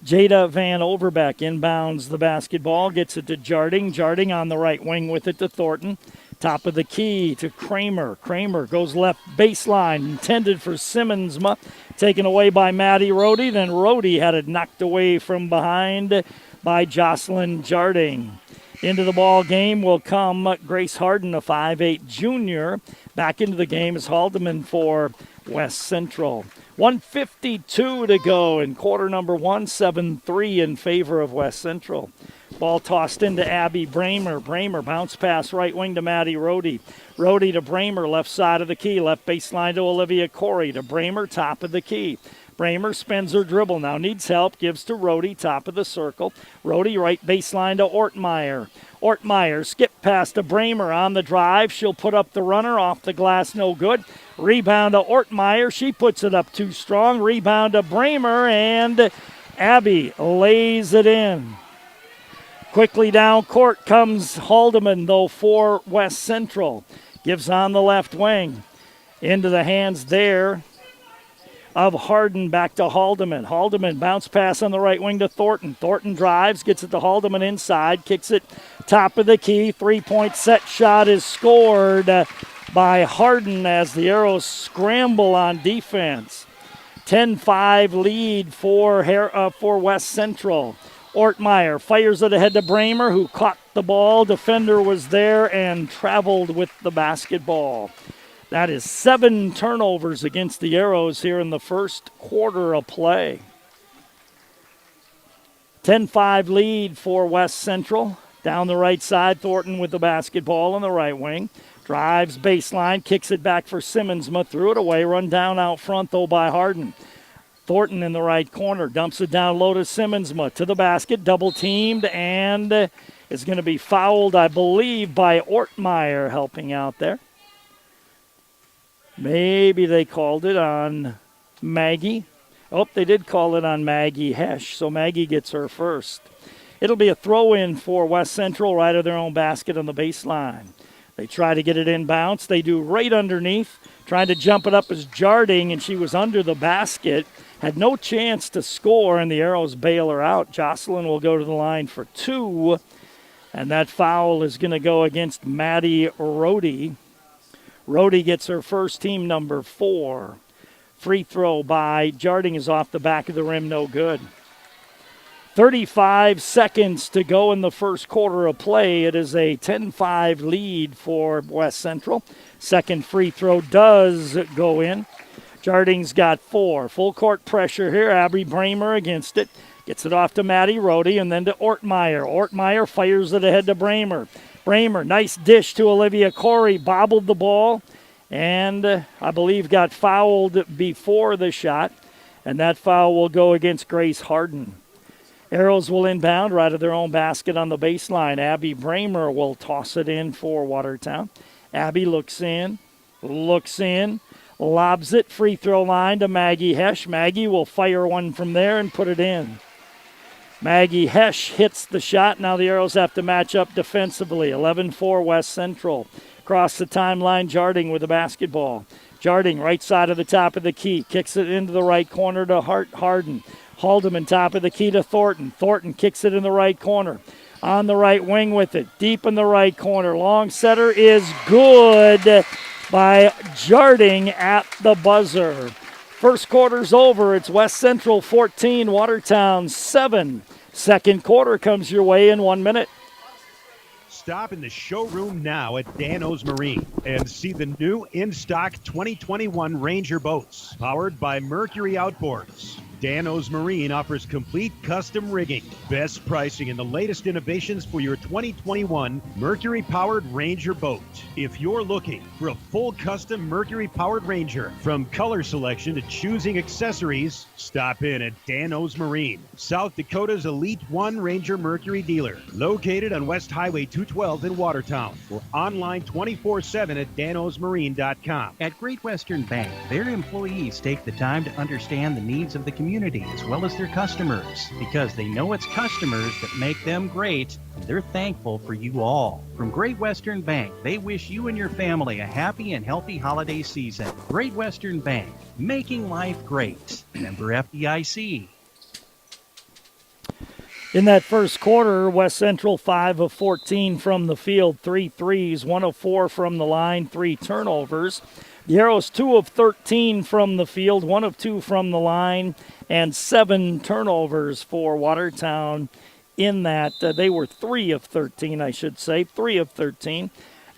[SPEAKER 9] Jada Van Overbeck inbounds the basketball, gets it to Jarding. Jarding on the right wing with it to Thornton. Top of the key to Kramer. Kramer goes left baseline, intended for Simmonsma, taken away by Maddie Rohde. Then Rohde had it knocked away from behind by Jocelyn Jarding. Into the ball game will come Grace Harden, a 5'8 junior. Back into the game is Haldeman for West Central. 1:52 to go in quarter number 1, 7-3 in favor of West Central. Ball tossed into Abby Bramer. Bramer bounce pass right wing to Maddie Rohde. Rohde to Bramer, left side of the key. Left baseline to Olivia Corey. To Bramer, top of the key. Bramer spins her dribble. Now needs help. Gives to Rohde, top of the circle. Rohde right baseline to Ortmeyer. Ortmeyer skip pass to Bramer on the drive. She'll put up the runner off the glass. No good. Rebound to Ortmeyer. She puts it up too strong. Rebound to Bramer, and Abby lays it in. Quickly down court comes Haldeman, though, for West Central. Gives on the left wing. Into the hands there of Harden, back to Haldeman. Haldeman bounce pass on the right wing to Thornton. Thornton drives, gets it to Haldeman inside, kicks it top of the key. 3-point set shot is scored by Harden as the Arrows scramble on defense. 10-5 lead for West Central. Ortmeyer fires it ahead to Bramer, who caught the ball. Defender was there and traveled with the basketball. That is 7 turnovers against the Arrows here in the first quarter of play. 10-5 lead for West Central. Down the right side, Thornton with the basketball on the right wing. Drives baseline, kicks it back for Simmonsma, threw it away, run down out front though by Harden. Thornton in the right corner, dumps it down low to Simmonsma, to the basket, double teamed, and is going to be fouled, I believe, by Ortmeyer helping out there. Maybe they called it on Maggie. Oh, they did call it on Maggie Hesh, so Maggie gets her first. It'll be a throw-in for West Central right of their own basket on the baseline. They try to get it inbounds. They do right underneath. Trying to jump it up as Jarding, and she was under the basket. Had no chance to score, and the Arrows bail her out. Jocelyn will go to the line for 2, and that foul is going to go against Maddie Rohde. Rohde gets her first, team number 4. Free throw by Jarding is off the back of the rim, no good. 35 seconds to go in the first quarter of play. It is a 10-5 lead for West Central. Second free throw does go in. Jarding's got 4. Full court pressure here. Abby Bramer against it. Gets it off to Maddie Rohde and then to Ortmeyer. Ortmeyer fires it ahead to Bramer. Bramer, nice dish to Olivia Corey. Bobbled the ball and I believe got fouled before the shot. And that foul will go against Grace Harden. Arrows will inbound right of their own basket on the baseline. Abby Bramer will toss it in for Watertown. Abby looks in, lobs it, free throw line to Maggie Hesh. Maggie will fire one from there and put it in. Maggie Hesh hits the shot. Now the Arrows have to match up defensively. 11-4 West Central. Across the timeline, Jarding with the basketball. Jarding right side of the top of the key. Kicks it into the right corner to Harden. Haldeman top of the key to Thornton. Thornton kicks it in the right corner. On the right wing with it. Deep in the right corner. Long setter is good by Jarding at the buzzer. First quarter's over. It's West Central 14, Watertown 7. Second quarter comes your way in 1 minute.
[SPEAKER 3] stop in the showroom now at Dano's Marine and see the new in-stock 2021 Ranger boats powered by Mercury Outboards. Dano's Marine offers complete custom rigging, best pricing, and the latest innovations for your 2021 Mercury-powered Ranger boat. If you're looking for a full custom Mercury-powered Ranger, from color selection to choosing accessories, stop in at Dano's Marine, South Dakota's Elite One Ranger Mercury dealer, located on West Highway 212 in Watertown, or online 24/7 at danosmarine.com.
[SPEAKER 21] At Great Western Bank, their employees take the time to understand the needs of the community as well as their customers, because they know it's customers that make them great, and they're thankful for you all. From Great Western Bank, they wish you and your family a happy and healthy holiday season. Great Western Bank, making life great. Member FDIC.
[SPEAKER 9] In that first quarter, West Central 5 of 14 from the field, 3 threes, 1 of 4 from the line, 3 turnovers. The Arrows 2 of 13 from the field, 1 of 2 from the line, and 7 turnovers for Watertown in that. They were 3 of 13, I should say, 3 of 13,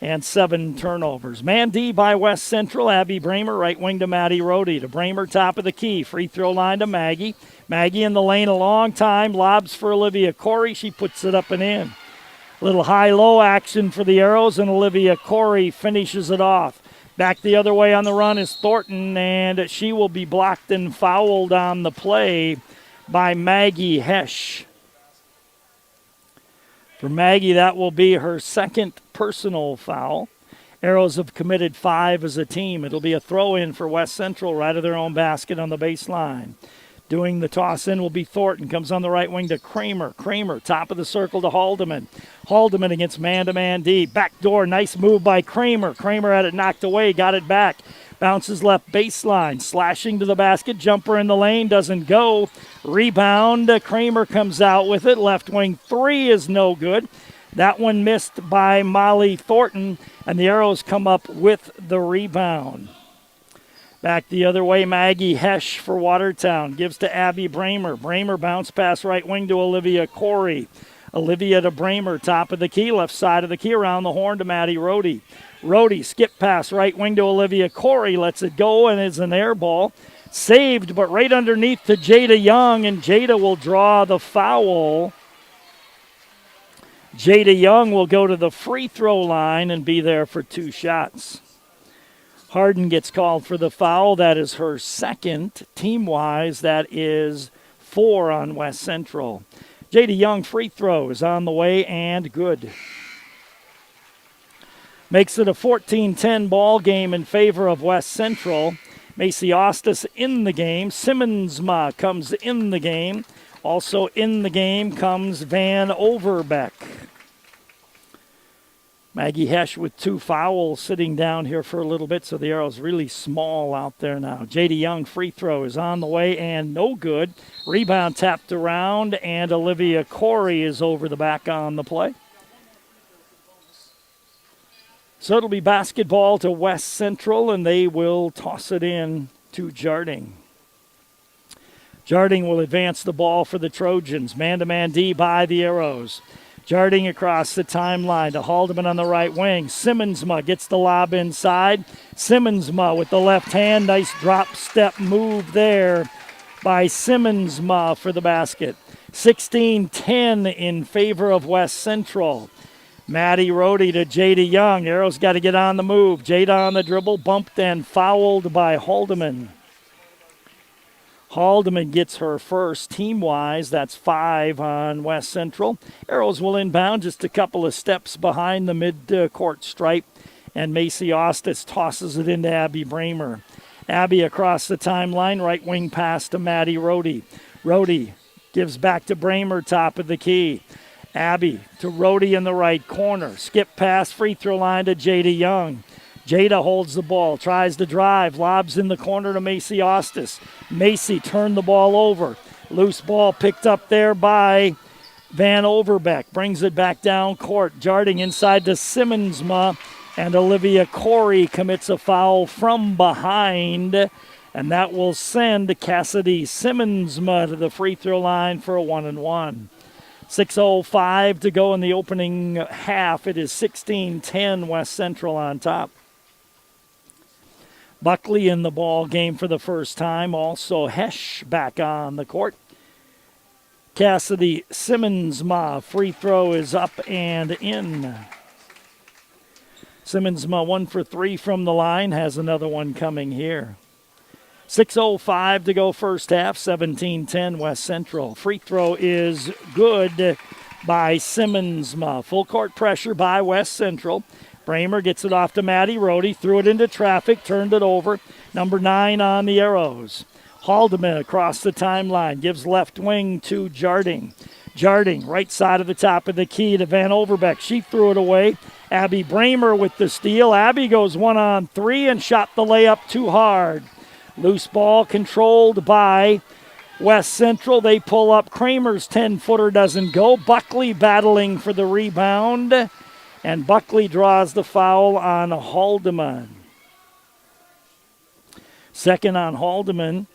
[SPEAKER 9] and 7 turnovers. Man D by West Central, Abby Bramer, right wing to Maddie Rohde. To Bramer, top of the key, free throw line to Maggie. Maggie in the lane a long time, lobs for Olivia Corey. She puts it up and in. Little high-low action for the Arrows, and Olivia Corey finishes it off. Back the other way on the run is Thornton, and she will be blocked and fouled on the play by Maggie Hesch. For Maggie, that will be her second personal foul. Arrows have committed 5 as a team. It'll be a throw-in for West Central right of their own basket on the baseline. Doing the toss-in will be Thornton. Comes on the right wing to Kramer. Kramer, top of the circle to Haldeman. Haldeman against man-to-man D. Back door, nice move by Kramer. Kramer had it knocked away, got it back. Bounces left baseline. Slashing to the basket. Jumper in the lane, doesn't go. Rebound, Kramer comes out with it. Left wing 3 is no good. That one missed by Molly Thornton, and the Arrows come up with the rebound. Back the other way, Maggie Hesch for Watertown. Gives to Abby Bramer. Bramer bounce pass right wing to Olivia Corey. Olivia to Bramer, top of the key, left side of the key, around the horn to Maddie Rohde. Rohde, skip pass right wing to Olivia Corey. Lets it go, and it's an air ball. Saved, but right underneath to Jada Young, and Jada will draw the foul. Jada Young will go to the free throw line and be there for 2 shots. Harden gets called for the foul. That is her second. Team-wise, that is 4 on West Central. Jada Young free throw is on the way and good. Makes it a 14-10 ball game in favor of West Central. Macy Ostis in the game. Simmonsma comes in the game. Also in the game comes Van Overbeck. Maggie Hesch with 2 fouls sitting down here for a little bit, so the Arrow's really small out there now. J.D. Young free throw is on the way and no good. Rebound tapped around, and Olivia Corey is over the back on the play. So it'll be basketball to West Central, and they will toss it in to Jarding. Jarding will advance the ball for the Trojans. Man-to-man D by the Arrows. Jarding across the timeline to Haldeman on the right wing. Simmonsma gets the lob inside. Simmonsma with the left hand. Nice drop step move there by Simmonsma for the basket. 16-10 in favor of West Central. Maddie Rohde to Jada Young. Arrows got to get on the move. Jada on the dribble, bumped and fouled by Haldeman. Haldeman gets her first. Team-wise, that's 5 on West Central. Arrows will inbound just a couple of steps behind the mid-court stripe, and Macy Ostis tosses it into Abby Bramer. Abby across the timeline, right wing pass to Maddie Rohde. Rohde gives back to Bramer, top of the key. Abby to Rohde in the right corner. Skip pass, free throw line to Jada Young. Jada holds the ball, tries to drive, lobs in the corner to Macy Ostis. Macy turned the ball over. Loose ball picked up there by Van Overbeck. Brings it back down court. Jarding inside to Simmonsma, and Olivia Corey commits a foul from behind, and that will send Cassidy Simmonsma to the free throw line for a 1-and-1. 6:05 to go in the opening half. It is 16-10 West Central on top. Buckley in the ball game for the first time. Also Hesh back on the court. Cassidy Simmonsma free throw is up and in. Simmonsma 1 for 3 from the line, has another one coming here. 6:05 to go first half, 17-10 West Central. Free throw is good by Simmonsma. Full court pressure by West Central. Bramer gets it off to Maddie Rohde, threw it into traffic, turned it over. Number 9 on the arrows. Haldeman across the timeline, gives left wing to Jarding. Jarding, right side of the top of the key to Van Overbeck. She threw it away. Abby Bramer with the steal. Abby goes 1-on-3 and shot the layup too hard. Loose ball controlled by West Central. They pull up. Kramer's 10-footer doesn't go. Buckley battling for the rebound. And Buckley draws the foul on Haldeman. Second on Haldeman.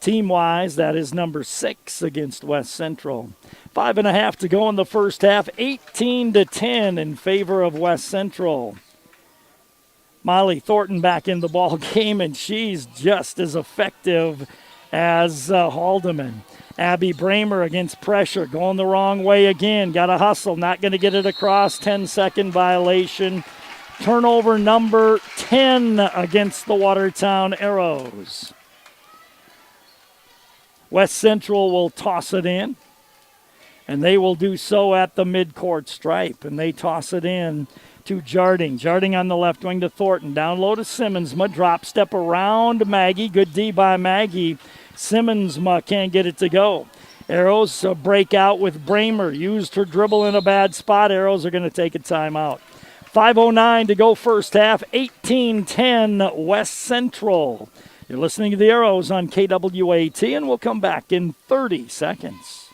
[SPEAKER 9] Team-wise, that is number 6 against West Central. 5.5 to go in the first half. 18-10 in favor of West Central. Molly Thornton back in the ball game, and she's just as effective as Haldeman. Abby Bramer against pressure, going the wrong way again. Got to hustle, not going to get it across. 10-second violation. Turnover number 10 against the Watertown Arrows. West Central will toss it in, and they will do so at the midcourt stripe, and they toss it in to Jarding. Jarding on the left wing to Thornton. Down low to Simmonsma. Drop step around Maggie. Good D by Maggie. Simmonsma can't get it to go. Arrows break out with Bramer. Used her dribble in a bad spot. Arrows are going to take a timeout. 5:09 to go first half. 18-10 West Central. You're listening to the Arrows on KWAT, and we'll come back in 30 seconds.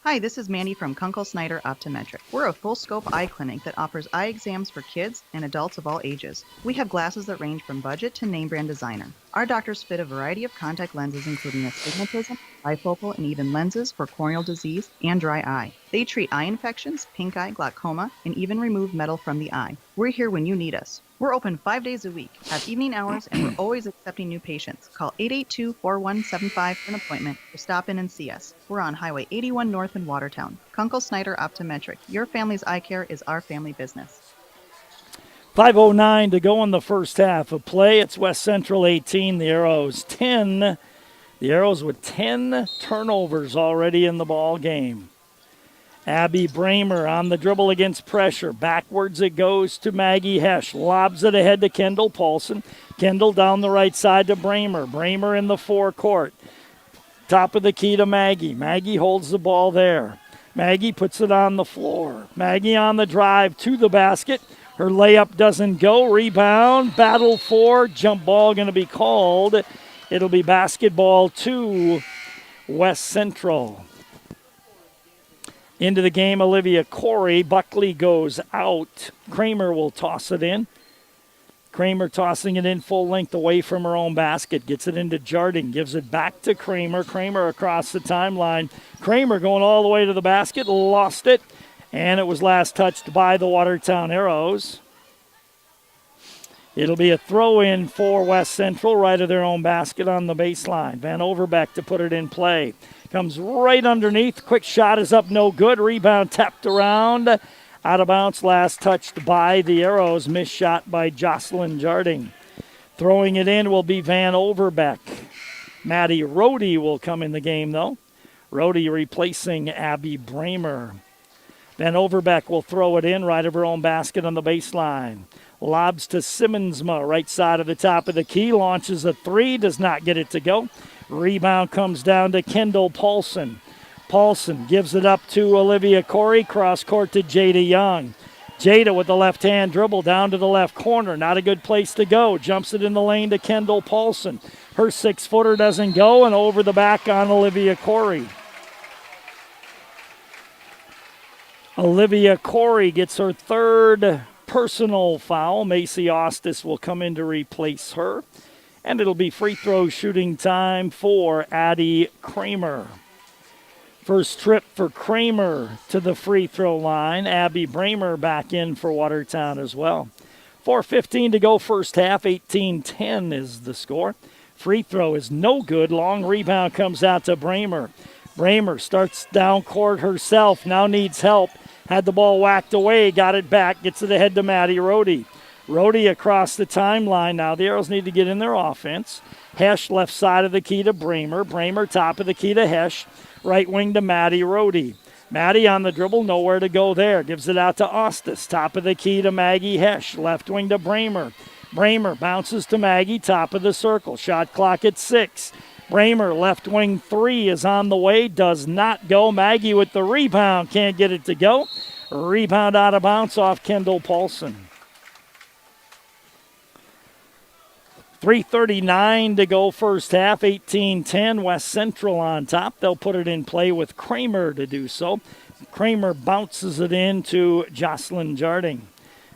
[SPEAKER 4] Hi, this is Mandy from Kunkel Snyder Optometric. We're a full-scope eye clinic that offers eye exams for kids and adults of all ages. We have glasses that range from budget to name-brand designer. Our doctors fit a variety of contact lenses, including astigmatism, bifocal, and even lenses for corneal disease and dry eye. They treat eye infections, pink eye, glaucoma, and even remove metal from the eye. We're here when you need us. We're open 5 days a week, have evening hours, and we're always accepting new patients. Call 882-4175 for an appointment or stop in and see us. We're on Highway 81 North in Watertown. Kunkel Snyder Optometric. Your family's eye care is our family business.
[SPEAKER 9] 5:09 to go in the first half of play. It's West Central 18, the Arrows 10. The Arrows with 10 turnovers already in the ball game. Abby Bramer on the dribble against pressure. Backwards it goes to Maggie Hesh. Lobs it ahead to Kendall Paulson. Kendall down the right side to Bramer. Bramer in the forecourt. Top of the key to Maggie. Maggie holds the ball there. Maggie puts it on the floor. Maggie on the drive to the basket. Her layup doesn't go. Rebound. Battle for. Jump ball going to be called. It'll be basketball to West Central. Into the game, Olivia Corey. Buckley goes out. Kramer will toss it in. Kramer tossing it in full length away from her own basket. Gets it into Jarding. Gives it back to Kramer. Kramer across the timeline. Kramer going all the way to the basket. Lost it. And it was last touched by the Watertown Arrows. It'll be a throw-in for West Central right of their own basket on the baseline. Van Overbeck to put it in play. Comes right underneath. Quick shot is up, no good. Rebound tapped around. Out of bounds, last touched by the Arrows. Missed shot by Jocelyn Jarding. Throwing it in will be Van Overbeck. Maddie Rohde will come in the game, though. Rohde replacing Abby Bramer. Van Overbeck will throw it in right of her own basket on the baseline. Lobs to Simmonsma, right side of the top of the key. Launches a three, does not get it to go. Rebound comes down to Kendall Paulson. Paulson gives it up to Olivia Corey. Cross court to Jada Young. Jada with the left hand dribble down to the left corner. Not a good place to go. Jumps it in the lane to Kendall Paulson. Her 6-footer doesn't go, and over the back on Olivia Corey. Olivia Corey gets her third personal foul. Macy Ostis will come in to replace her. And it'll be free throw shooting time for Addie Kramer. First trip for Kramer to the free throw line. Abby Bramer back in for Watertown as well. 4:15 to go first half. 18-10 is the score. Free throw is no good. Long rebound comes out to Bramer. Bramer starts down court herself. Now needs help. Had the ball whacked away. Got it back. Gets it ahead to Maddie Rohde. Rohde across the timeline now. The Arrows need to get in their offense. Hesh left side of the key to Bramer. Bramer top of the key to Hesh. Right wing to Maddie Rohde. Maddie on the dribble, nowhere to go there. Gives it out to Ostis. Top of the key to Maggie Hesh. Left wing to Bramer. Bramer bounces to Maggie, top of the circle. Shot clock at 6. Bramer, left wing 3 is on the way. Does not go. Maggie with the rebound. Can't get it to go. Rebound out of bounds off Kendall Paulson. 3:39 to go first half. 18-10. West Central on top. They'll put it in play with Kramer to do so. Kramer bounces it in to Jocelyn Jarding.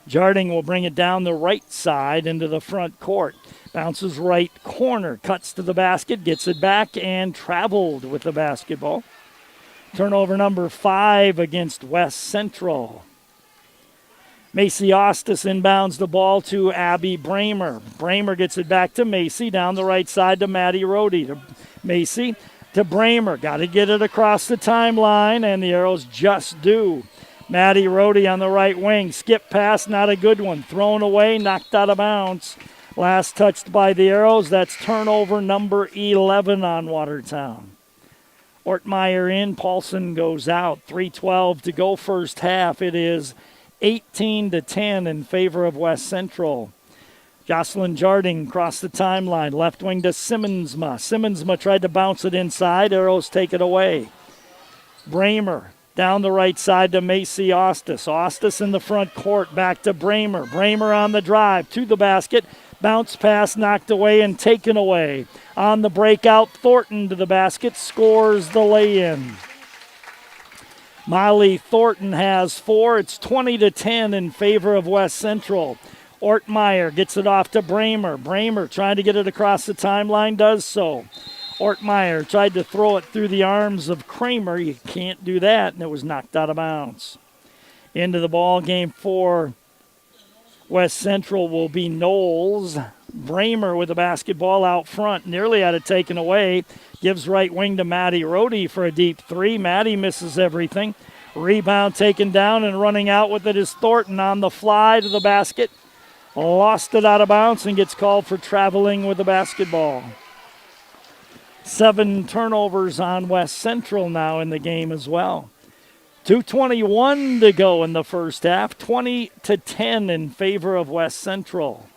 [SPEAKER 9] Jarding will bring it down the right side into the front court. Bounces right corner. Cuts to the basket. Gets it back and traveled with the basketball. Turnover number 5 against West Central. Macy Ostis inbounds the ball to Abby Bramer. Bramer gets it back to Macy, down the right side to Maddie Rohde. To Macy to Bramer. Got to get it across the timeline, and the Arrows just do. Maddie Rohde on the right wing. Skip pass, not a good one. Thrown away, knocked out of bounds. Last touched by the Arrows. That's turnover number 11 on Watertown. Ortmeyer in, Paulson goes out. 3:12 to go first half. It is 18-10 in favor of West Central. Jocelyn Jarding across the timeline. Left wing to Simmonsma. Simmonsma tried to bounce it inside. Arrows take it away. Bramer down the right side to Macy Ostis. Ostis in the front court. Back to Bramer. Bramer on the drive to the basket. Bounce pass knocked away and taken away. On the breakout, Thornton to the basket. Scores the lay-in. Molly Thornton has 4. It's 20-10 in favor of West Central. Ortmeyer gets it off to Bramer. Bramer trying to get it across the timeline, does so. Ortmeyer tried to throw it through the arms of Kramer. You can't do that, and it was knocked out of bounds. Into the ball game for West Central will be Knowles. Bramer with the basketball out front. Nearly had it taken away. Gives right wing to Maddie Rohde for a deep 3. Maddie misses everything. Rebound taken down, and running out with it is Thornton on the fly to the basket. Lost it out of bounds and gets called for traveling with the basketball. 7 turnovers on West Central now in the game as well. 2:21 to go in the first half. 20-10 in favor of West Central.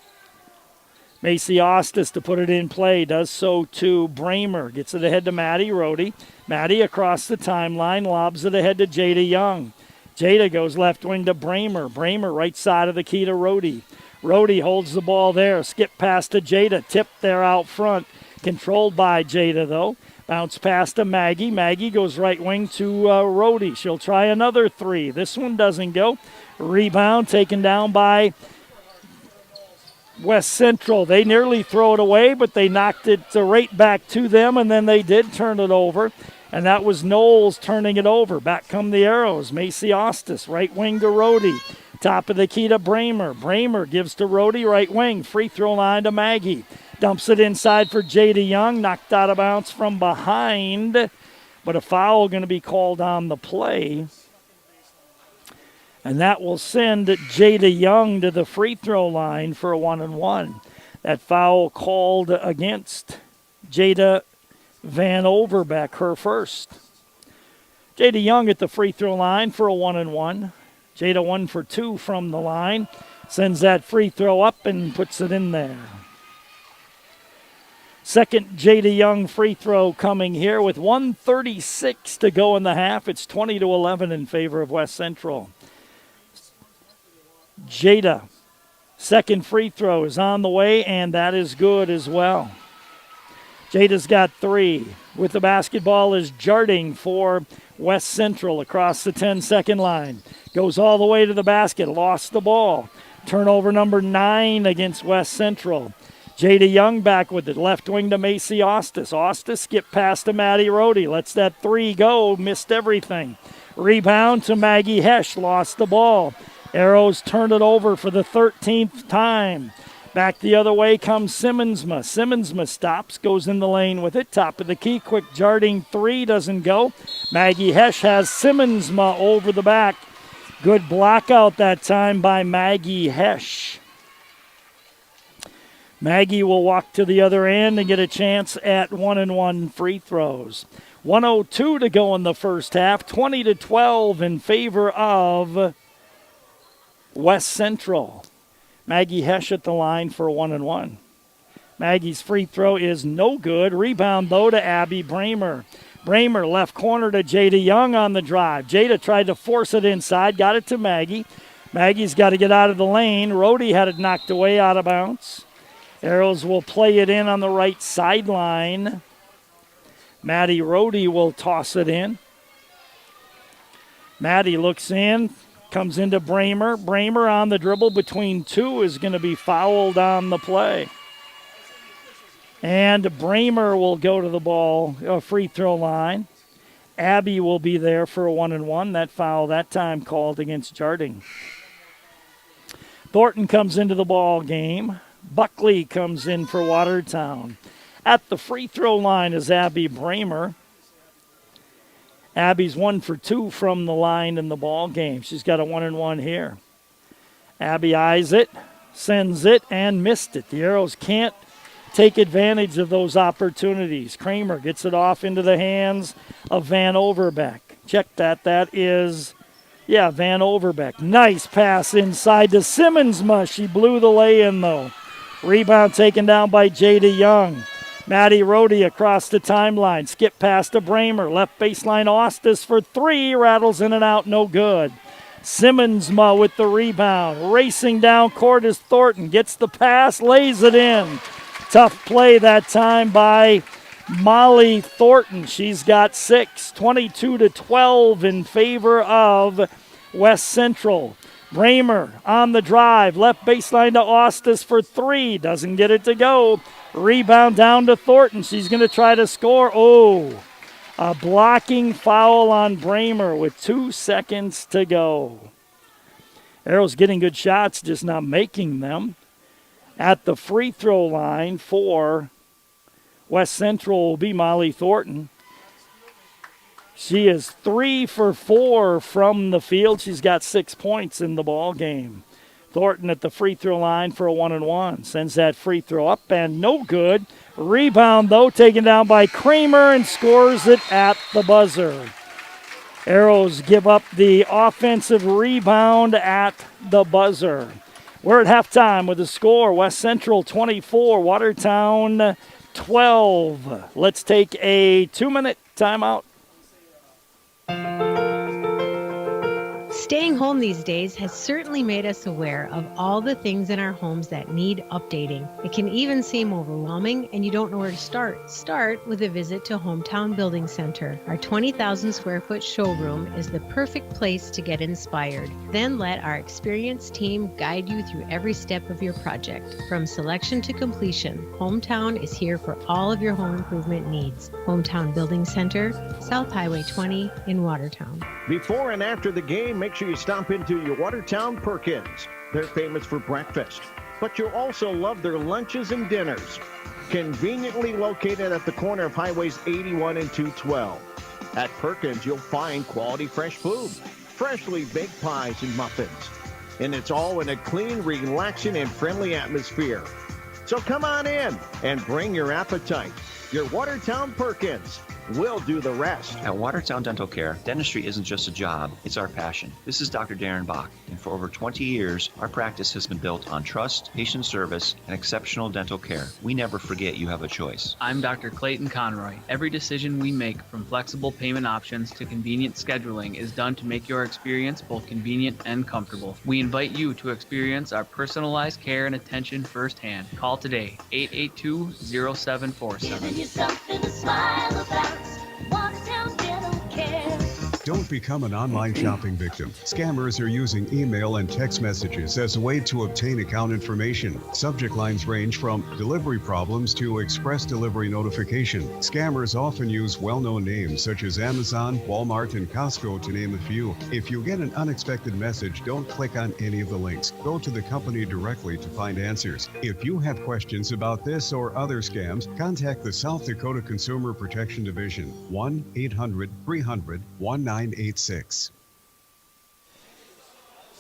[SPEAKER 9] Macy Ostis to put it in play. Does so to Bramer. Gets it ahead to Maddie Rohde. Maddie across the timeline. Lobs it ahead to Jada Young. Jada goes left wing to Bramer. Bramer right side of the key to Rohde. Rohde holds the ball there. Skip pass to Jada. Tipped there out front. Controlled by Jada, though. Bounce pass to Maggie. Maggie goes right wing to Rohde. She'll try another 3. This one doesn't go. Rebound taken down by West Central. They nearly throw it away, but they knocked it right back to them, and then they did turn it over. And that was Knowles turning it over. Back come the Arrows. Macy Ostis, right wing to Rohde. Top of the key to Bramer. Bramer gives to Rohde, right wing. Free throw line to Maggie. Dumps it inside for Jada Young. Knocked out of bounds from behind. But a foul going to be called on the play. And that will send Jada Young to the free throw line for a 1-and-1. That foul called against Jada Van Overbeck, her first. Jada Young at the free throw line for a 1-and-1. Jada 1 for 2 from the line. Sends that free throw up and puts it in there. Second Jada Young free throw coming here with 1:36 to go in the half. It's 20-11 in favor of West Central. Jada, second free throw is on the way, and that is good as well. Jada's got 3. With the basketball is Jarding for West Central across the 10-second line. Goes all the way to the basket, lost the ball. Turnover number 9 against West Central. Jada Young back with it. Left wing to Macy Ostis. Ostis skip past to Maddie Rohde. Lets that three go. Missed everything. Rebound to Maggie Hesch. Lost the ball. Arrows turn it over for the 13th time. Back the other way comes Simmonsma. Simmonsma stops, goes in the lane with it. Top of the key, quick Jarding three, doesn't go. Maggie Hesch has Simmonsma over the back. Good block out that time by Maggie Hesch. Maggie will walk to the other end and get a chance at 1-and-1 free throws. 1:02 to go in the first half. 20-12 in favor of West Central. Maggie Hesch at the line for 1-and-1. Maggie's free throw is no good. Rebound, though, to Abby Bramer. Bramer left corner to Jada Young on the drive. Jada tried to force it inside, got it to Maggie. Maggie's got to get out of the lane. Rohde had it knocked away out of bounds. Arrows will play it in on the right sideline. Maddie Rohde will toss it in. Maddie looks in. Comes into Bramer. Bramer on the dribble between two is going to be fouled on the play. And Bramer will go to the ball, free throw line. Abby will be there for a 1-and-1. That foul that time called against Jarding. Thornton comes into the ball game. Buckley comes in for Watertown. At the free throw line is Abby Bramer. Abby's 1 for 2 from the line in the ball game. She's got a 1-and-1 here. Abby eyes it, sends it, and missed it. The Arrows can't take advantage of those opportunities. Kramer gets it off into the hands of Van Overbeck. Check that. That is, Van Overbeck. Nice pass inside to Simmonsma. She blew the lay-in, though. Rebound taken down by Jada Young. Maddie Rohde across the timeline. Skip pass to Bramer. Left baseline Ostis for three. Rattles in and out. No good. Simmonsma with the rebound. Racing down court is Thornton. Gets the pass. Lays it in. Tough play that time by Molly Thornton. She's got 6. 22-12 in favor of West Central. Bramer on the drive. Left baseline to Ostis for three. Doesn't get it to go. Rebound down to Thornton. She's going to try to score. A blocking foul on Bramer with 2 seconds to go. Arrows getting good shots, just not making them. At the free throw line for West Central will be Molly Thornton. She is 3 for 4 from the field. She's got 6 points in the ball game. Thornton at the free throw line for a 1-and-1. Sends that free throw up and no good. Rebound, though, taken down by Kramer and scores it at the buzzer. Arrows give up the offensive rebound at the buzzer. We're at halftime with the score. West Central 24, Watertown 12. Let's take a 2-minute timeout.
[SPEAKER 5] Staying home these days has certainly made us aware of all the things in our homes that need updating. It can even seem overwhelming and you don't know where to start. Start with a visit to Hometown Building Center. Our 20,000 square foot showroom is the perfect place to get inspired. Then let our experienced team guide you through every step of your project. From selection to completion, Hometown is here for all of your home improvement needs. Hometown Building Center, South Highway 20 in Watertown.
[SPEAKER 7] Before and after the game, make sure you stop into your Watertown Perkins. They're famous for breakfast, but you'll also love their lunches and dinners. Conveniently located at the corner of Highways 81 and 212. At Perkins, you'll find quality fresh food, freshly baked pies and muffins. And it's all in a clean, relaxing, and friendly atmosphere. So come on in and bring your appetite. Your Watertown Perkins. We'll do the rest.
[SPEAKER 10] At Watertown Dental Care, dentistry isn't just a job, it's our passion. This is Dr. Darren Bach, and for over 20 years, our practice has been built on trust, patient service, and exceptional dental care. We never forget you have a choice.
[SPEAKER 11] I'm Dr. Clayton Conroy. Every decision we make, from flexible payment options to convenient scheduling, is done to make your experience both convenient and comfortable. We invite you to experience our personalized care and attention firsthand. Call today, 882-0747.
[SPEAKER 8] Giving you something to smile about. Watertown Dental Care.
[SPEAKER 12] Don't become an online shopping victim. Scammers are using email and text messages as a way to obtain account information. Subject lines range from delivery problems to express delivery notification. Scammers often use well-known names such as Amazon, Walmart, and Costco, to name a few. If you get an unexpected message, don't click on any of the links. Go to the company directly to find answers. If you have questions about this or other scams, contact the South Dakota Consumer Protection Division, 1-800-300-1986.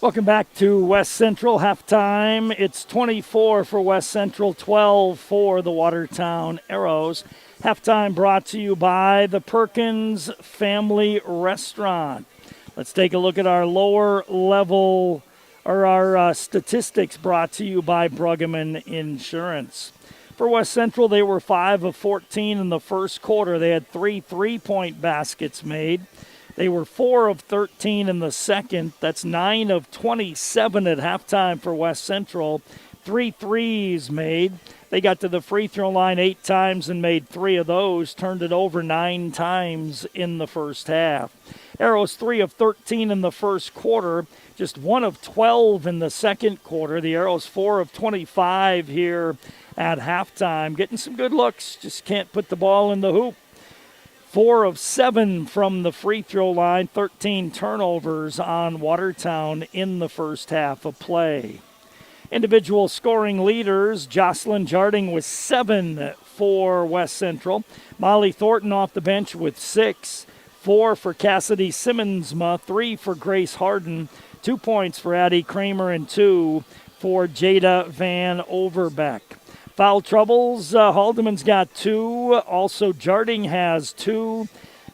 [SPEAKER 9] Welcome back to West Central halftime. It's 24 for West Central, 12 for the Watertown Arrows. Halftime brought to you by the Perkins Family Restaurant. Let's take a look at our lower level, or our statistics brought to you by Bruggeman Insurance. For West Central, they were 5 of 14 in the first quarter. They had 3 3-point baskets made. They were 4 of 13 in the second. That's 9 of 27 at halftime for West Central. 3 threes made. They got to the free throw line 8 times and made 3 of those. Turned it over 9 times in the first half. Arrows 3 of 13 in the first quarter. Just 1 of 12 in the second quarter. The Arrows 4 of 25 here at halftime. Getting some good looks. Just can't put the ball in the hoop. 4 of 7 from the free throw line, 13 turnovers on Watertown in the first half of play. Individual scoring leaders, Jocelyn Jarding with 7 for West Central. Molly Thornton off the bench with 6. 4 for Cassidy Simmonsma, 3 for Grace Harden, 2 points for Addie Kramer, and 2 for Jada Van Overbeck. Foul troubles, Haldeman's got 2. Also, Jarding has 2.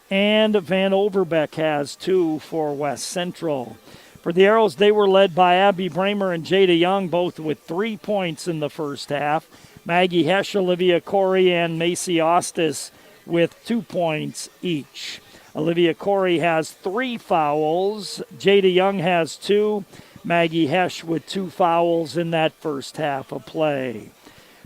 [SPEAKER 9] And Van Overbeck has 2 for West Central. For the Arrows, they were led by Abby Bramer and Jada Young, both with 3 points in the first half. Maggie Hesch, Olivia Corey, and Macy Ostis with 2 points each. Olivia Corey has 3 fouls. Jada Young has 2. Maggie Hesch with 2 fouls in that first half of play.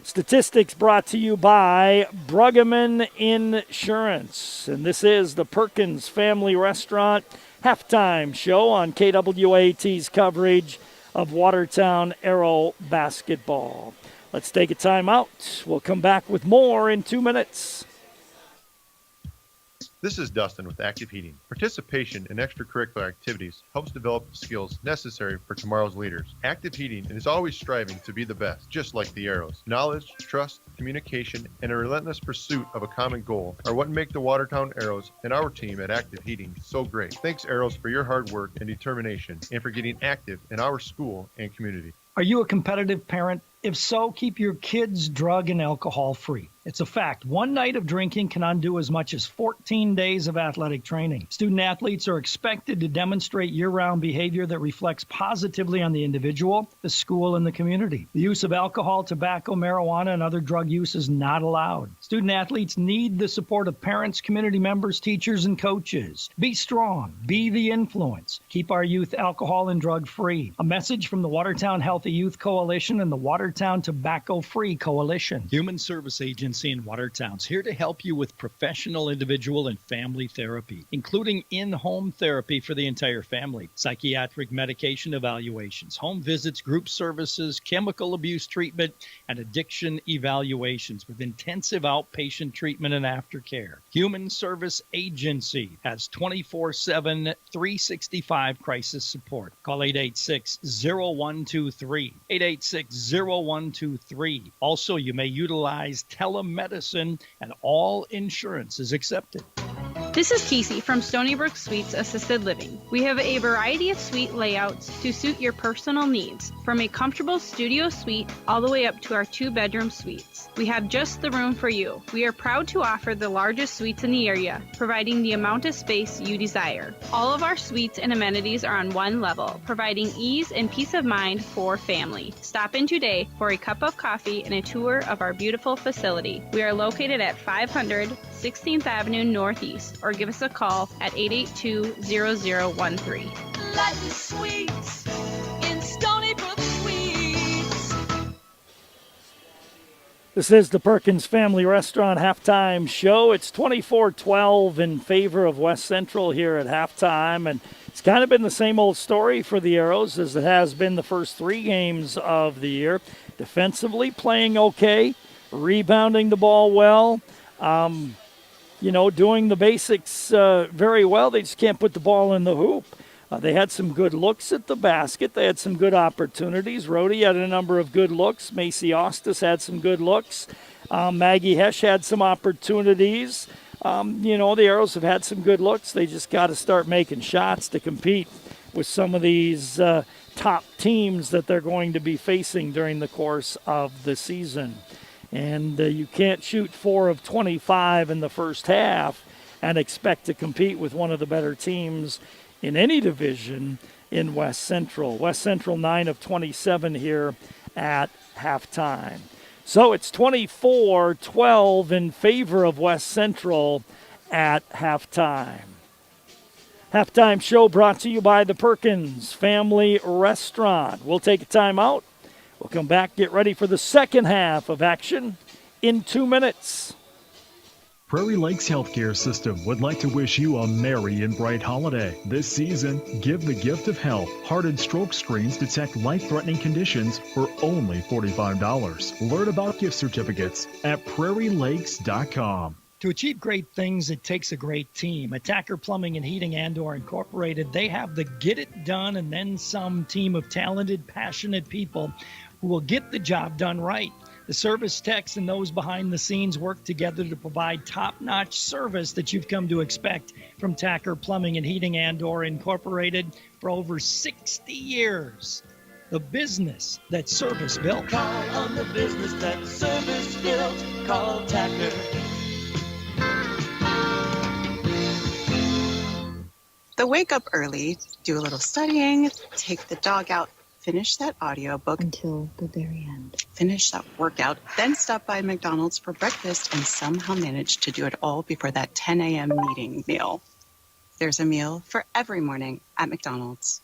[SPEAKER 9] Statistics brought to you by Bruggeman Insurance. And this is the Perkins Family Restaurant halftime show on KWAT's coverage of Watertown Arrow basketball. Let's take a timeout. We'll come back with more in 2 minutes.
[SPEAKER 13] This is Dustin with Active Heating. Participation in extracurricular activities helps develop the skills necessary for tomorrow's leaders. Active Heating is always striving to be the best, just like the Arrows. Knowledge, trust, communication, and a relentless pursuit of a common goal are what make the Watertown Arrows and our team at Active Heating so great. Thanks, Arrows, for your hard work and determination and for getting active in our school and community.
[SPEAKER 14] Are you a competitive parent? If so, keep your kids drug and alcohol free. It's a fact. One night of drinking can undo as much as 14 days of athletic training. Student athletes are expected to demonstrate year-round behavior that reflects positively on the individual, the school, and the community. The use of alcohol, tobacco, marijuana, and other drug use is not allowed. Student athletes need the support of parents, community members, teachers, and coaches. Be strong. Be the influence. Keep our youth alcohol and drug free. A message from the Watertown Healthy Youth Coalition and the Watertown Tobacco Free Coalition.
[SPEAKER 15] Human Service Agency in Watertown is here to help you with professional, individual, and family therapy, including in-home therapy for the entire family, psychiatric medication evaluations, home visits, group services, chemical abuse treatment, and addiction evaluations with intensive outpatient treatment and aftercare. Human Service Agency has 24/7, 365 crisis support. Call 886-0123, 886-0123. Also, you may utilize telemedicine, and all insurance is accepted.
[SPEAKER 16] This is Casey from Stony Brook Suites Assisted Living. We have a variety of suite layouts to suit your personal needs, from a comfortable studio suite all the way up to our 2-bedroom suites. We have just the room for you. We are proud to offer the largest suites in the area, providing the amount of space you desire. All of our suites and amenities are on one level, providing ease and peace of mind for family. Stop in today for a cup of coffee and a tour of our beautiful facility. We are located at 500 16th Avenue Northeast, or give us a call at 882-0013.
[SPEAKER 8] Life is sweet in Stony Brook Suites.
[SPEAKER 9] This is the Perkins Family Restaurant halftime show. It's 24-12 in favor of West Central here at halftime, and it's kind of been the same old story for the Arrows as it has been the first 3 games of the year. Defensively playing okay, rebounding the ball well, doing the basics very well. They just can't put the ball in the hoop. They had some good looks at the basket. They had some good opportunities. Rhodey had a number of good looks. Macy Ostis had some good looks. Maggie Hesch had some opportunities. The Arrows have had some good looks. They just got to start making shots to compete with some of these top teams that they're going to be facing during the course of the season. And you can't shoot 4 of 25 in the first half and expect to compete with one of the better teams in any division in West Central. West Central 9 of 27 here at halftime. So it's 24-12 in favor of West Central at halftime. Halftime show brought to you by the Perkins Family Restaurant. We'll take a timeout. We'll come back, get ready for the second half of action in 2 minutes.
[SPEAKER 6] Prairie Lakes Healthcare System would like to wish you a merry and bright holiday. This season, give the gift of health. Heart and stroke screens detect life-threatening conditions for only $45. Learn about gift certificates at prairielakes.com.
[SPEAKER 14] To achieve great things, it takes a great team. Attacker Plumbing and Heating Andor Incorporated, they have the get it done and then some team of talented, passionate people who will get the job done right. The service techs and those behind the scenes work together to provide top-notch service that you've come to expect from Tacker Plumbing and Heating Andor Incorporated for over 60 years. The business that service built.
[SPEAKER 8] Call on the business that service built. Call Tacker.
[SPEAKER 17] The wake up early, do a little studying, take the dog out, finish that audiobook until the very end. Finish that workout, then stop by McDonald's for breakfast and somehow manage to do it all before that 10 a.m. meeting meal. There's a meal for every morning at McDonald's.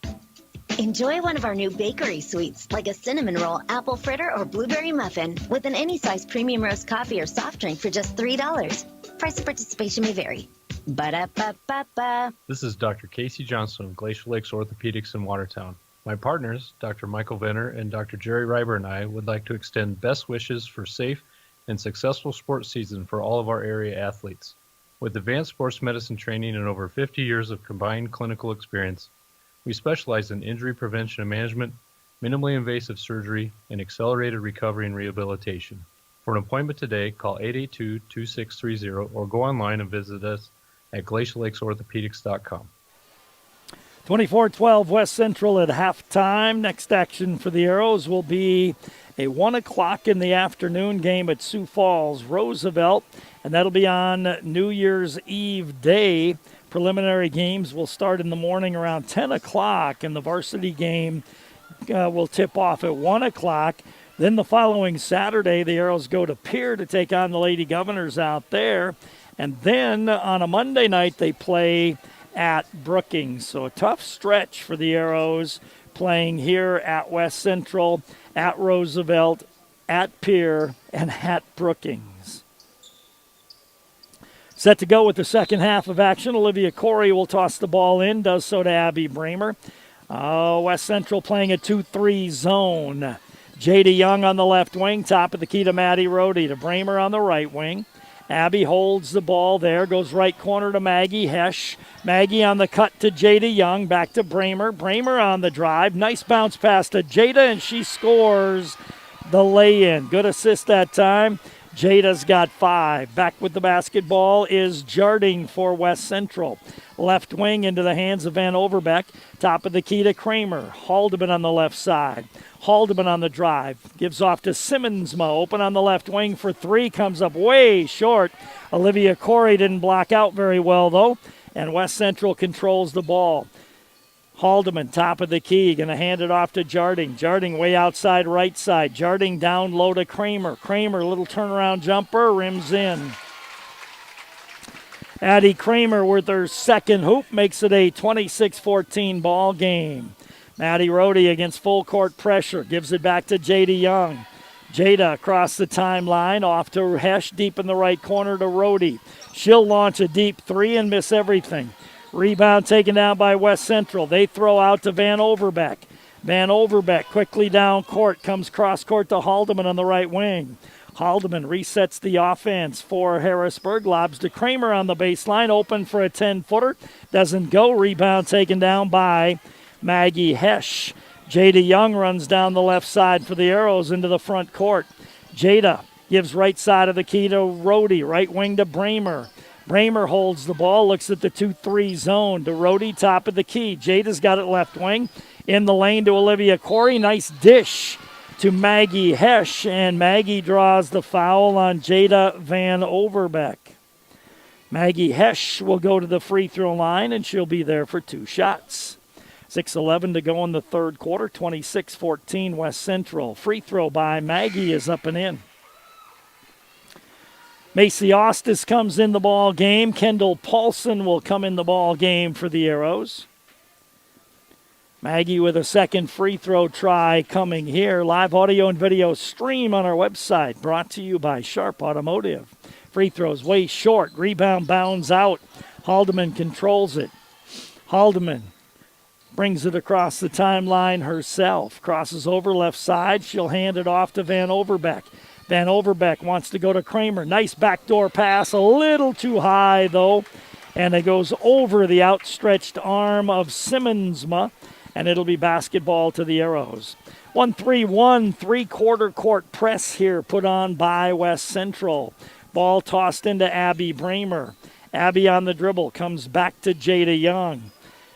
[SPEAKER 18] Enjoy one of our new bakery sweets, like a cinnamon roll, apple fritter, or blueberry muffin, with an any-size premium roast coffee or soft drink for just $3. Price and participation may vary. Ba-da-ba-ba-ba.
[SPEAKER 19] This is Dr. Casey Johnson of Glacial Lakes Orthopedics in Watertown. My partners, Dr. Michael Venner and Dr. Jerry Reiber, and I would like to extend best wishes for safe and successful sports season for all of our area athletes. With advanced sports medicine training and over 50 years of combined clinical experience, we specialize in injury prevention and management, minimally invasive surgery, and accelerated recovery and rehabilitation. For an appointment today, call 882-2630 or go online and visit us at glaciallakes.orthopedics.com.
[SPEAKER 9] 24-12 West Central at halftime. Next action for the Arrows will be a 1 o'clock in the afternoon game at Sioux Falls Roosevelt, and that'll be on New Year's Eve day. Preliminary games will start in the morning around 10 o'clock, and the varsity game will tip off at 1 o'clock. Then the following Saturday, the Arrows go to Pierre to take on the Lady Governors out there. And then on a Monday night, they play at Brookings. So a tough stretch for the Arrows, playing here at West Central, at Roosevelt, at Pierre, and at Brookings. Set to go with the second half of action. Olivia Corey will toss the ball in, does so to Abby Bramer. West Central playing a 2-3 zone. Jada Young on the left wing, top of the key to Maddie Rohde, to Bramer on the right wing. Abby holds the ball there, goes right corner to Maggie Hesch. Maggie on the cut to Jada Young, back to Bramer. Bramer on the drive, nice bounce pass to Jada, and she scores the lay-in. Good assist that time. Jada's got 5. Back with the basketball is Jarding for West Central. Left wing into the hands of Van Overbeck. Top of the key to Kramer. Haldeman on the left side. Haldeman on the drive. Gives off to Simmonsma. Open on the left wing for 3. Comes up way short. Olivia Corey didn't block out very well, though. And West Central controls the ball. Haldeman, top of the key, going to hand it off to Jarding. Jarding way outside right side. Jarding down low to Kramer. Kramer, little turnaround jumper, rims in. Addie Kramer with her second hoop makes it a 26-14 ball game. Maddie Rohde against full court pressure. Gives it back to Jada Young. Jada across the timeline, off to Hesh, deep in the right corner to Rhodey. She'll launch a deep three and miss everything. Rebound taken down by West Central. They throw out to Van Overbeck. Van Overbeck quickly down court, comes cross court to Haldeman on the right wing. Haldeman resets the offense for Harrisburg, lobs to Kramer on the baseline, open for a 10-footer. Doesn't go. Rebound taken down by Maggie Hesh. Jada Young runs down the left side for the Arrows into the front court. Jada gives right side of the key to Rhodey, right wing to Bramer. Bramer holds the ball, looks at the 2-3 zone to Rhodey, top of the key. Jada's got it left wing. In the lane to Olivia Corey. Nice dish to Maggie Hesh, and Maggie draws the foul on Jada Van Overbeck. Maggie Hesh will go to the free throw line, and she'll be there for 2 shots. 6:11 to go in the third quarter, 26-14 West Central. Free throw by Maggie is up and in. Macy Ostis comes in the ball game. Kendall Paulson will come in the ball game for the Arrows. Maggie with a second free throw try coming here. Live audio and video stream on our website, brought to you by Sharp Automotive. Free throws way short. Rebound bounds out. Haldeman controls it. Haldeman brings it across the timeline herself. Crosses over left side. She'll hand it off to Van Overbeck. Van Overbeck wants to go to Kramer. Nice backdoor pass. A little too high, though. And it goes over the outstretched arm of Simmonsma. And it'll be basketball to the Arrows. 1-3-1, three-quarter court press here put on by West Central. Ball tossed into Abby Bramer. Abby on the dribble, comes back to Jada Young.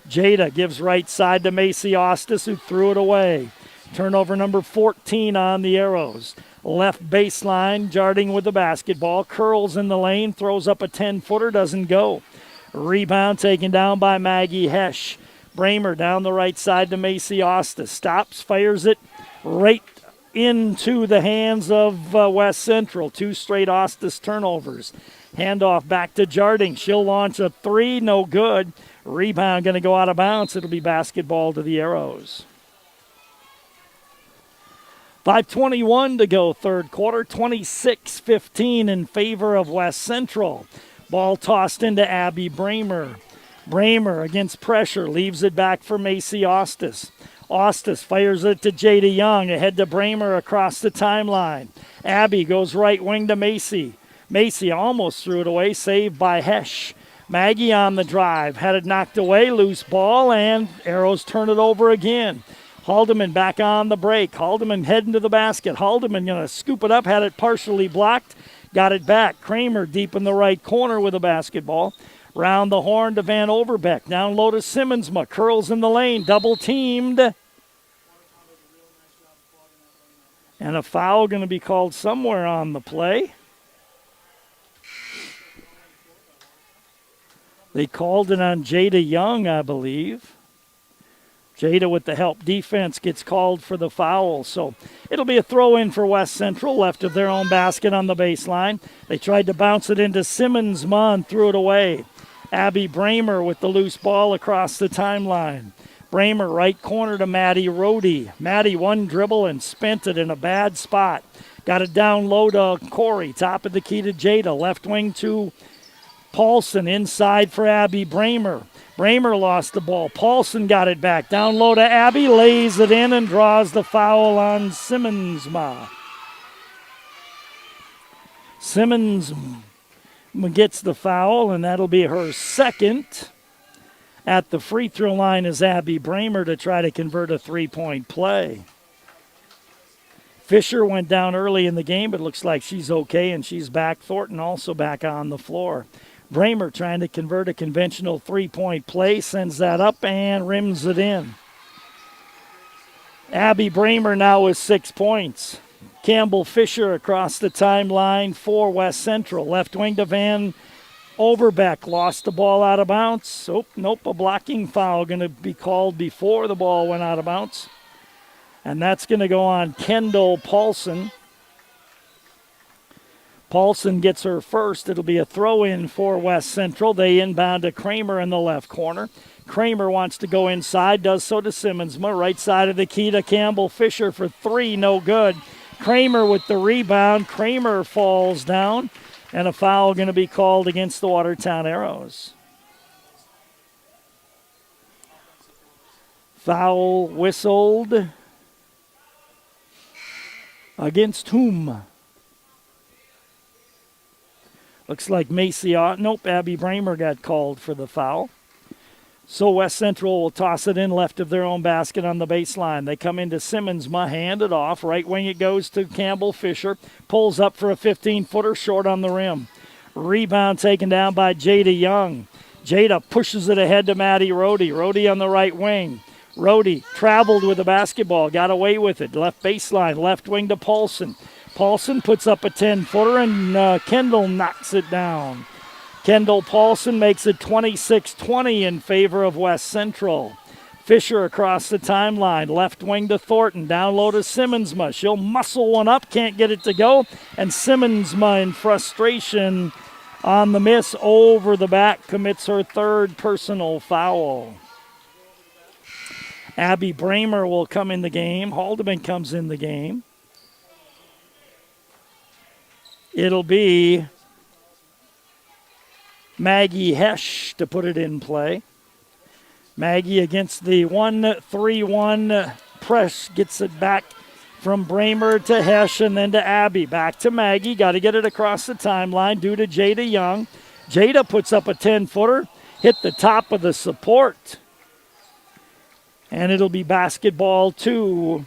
[SPEAKER 9] Jada gives right side to Macy Ostis, who threw it away. Turnover number 14 on the Arrows. Left baseline, Jarding with the basketball. Curls in the lane, throws up a 10-footer, doesn't go. Rebound taken down by Maggie Hesh. Bramer down the right side to Macy Ostis. Stops, fires it right into the hands of West Central. 2 straight Ostis turnovers. Handoff back to Jarding. She'll launch a 3, no good. Rebound going to go out of bounds. It'll be basketball to the Arrows. 5:21 to go third quarter. 26-15 in favor of West Central. Ball tossed into Abby Bramer. Bramer against pressure, leaves it back for Macy Ostis. Ostis fires it to Jada Young, ahead to Bramer across the timeline. Abby goes right wing to Macy. Macy almost threw it away, saved by Hesh. Maggie on the drive, had it knocked away, loose ball, and Arrows turn it over again. Haldeman back on the break. Haldeman heading to the basket. Haldeman going to scoop it up, had it partially blocked, got it back. Kramer deep in the right corner with a basketball. Round the horn to Van Overbeck. Down low to Simmonsma. Curls in the lane. Double teamed. And a foul going to be called somewhere on the play. They called it on Jada Young, I believe. Jada with the help defense gets called for the foul. So it'll be a throw in for West Central, left of their own basket on the baseline. They tried to bounce it into Simmonsma and threw it away. Abby Bramer with the loose ball across the timeline. Bramer right corner to Maddie Rhodey. Maddie one dribble and spent it in a bad spot. Got it down low to Corey. Top of the key to Jada. Left wing to Paulson. Inside for Abby Bramer. Bramer lost the ball. Paulson got it back. Down low to Abby. Lays it in and draws the foul on Simmonsma. Simmons gets the foul, and that'll be her second. At the free throw line is Abby Bramer to try to convert a three-point play. Fisher went down early in the game, but looks like she's okay, and she's back. Thornton also back on the floor. Bramer trying to convert a conventional three-point play, sends that up and rims it in. Abby Bramer now with 6 points. Campbell Fisher across the timeline for West Central. Left wing to Van Overbeck. Lost the ball out of bounds. Oh, nope, a blocking foul going to be called before the ball went out of bounds. And that's going to go on Kendall Paulson. Paulson gets her first. It'll be a throw-in for West Central. They inbound to Kramer in the left corner. Kramer wants to go inside, does so to Simmonsma. Right side of the key to Campbell Fisher for 3, no good. Kramer with the rebound. Kramer falls down, and a foul going to be called against the Watertown Arrows. Foul whistled against whom? Looks like Macy. Nope, Abby Bramer got called for the foul. So West Central will toss it in left of their own basket on the baseline. They come into Simmonsma, hand it off. Right wing it goes to Campbell Fisher. Pulls up for a 15-footer short on the rim. Rebound taken down by Jada Young. Jada pushes it ahead to Maddie Rohde. Rohde on the right wing. Rohde traveled with the basketball, got away with it. Left baseline, left wing to Paulson. Paulson puts up a 10-footer, and Kendall knocks it down. Kendall Paulson makes it 26-20 in favor of West Central. Fisher across the timeline, left wing to Thornton, down low to Simmonsma. She'll muscle one up, can't get it to go, and Simmonsma in frustration on the miss over the back commits her third personal foul. Abby Bramer will come in the game. Haldeman comes in the game. It'll be Maggie Hesh to put it in play. Maggie against the 1-3-1 press gets it back from Bramer to Hesh and then to Abby. Back to Maggie. Got to get it across the timeline due to Jada Young. Jada puts up a 10-footer. Hit the top of the support. And it'll be basketball to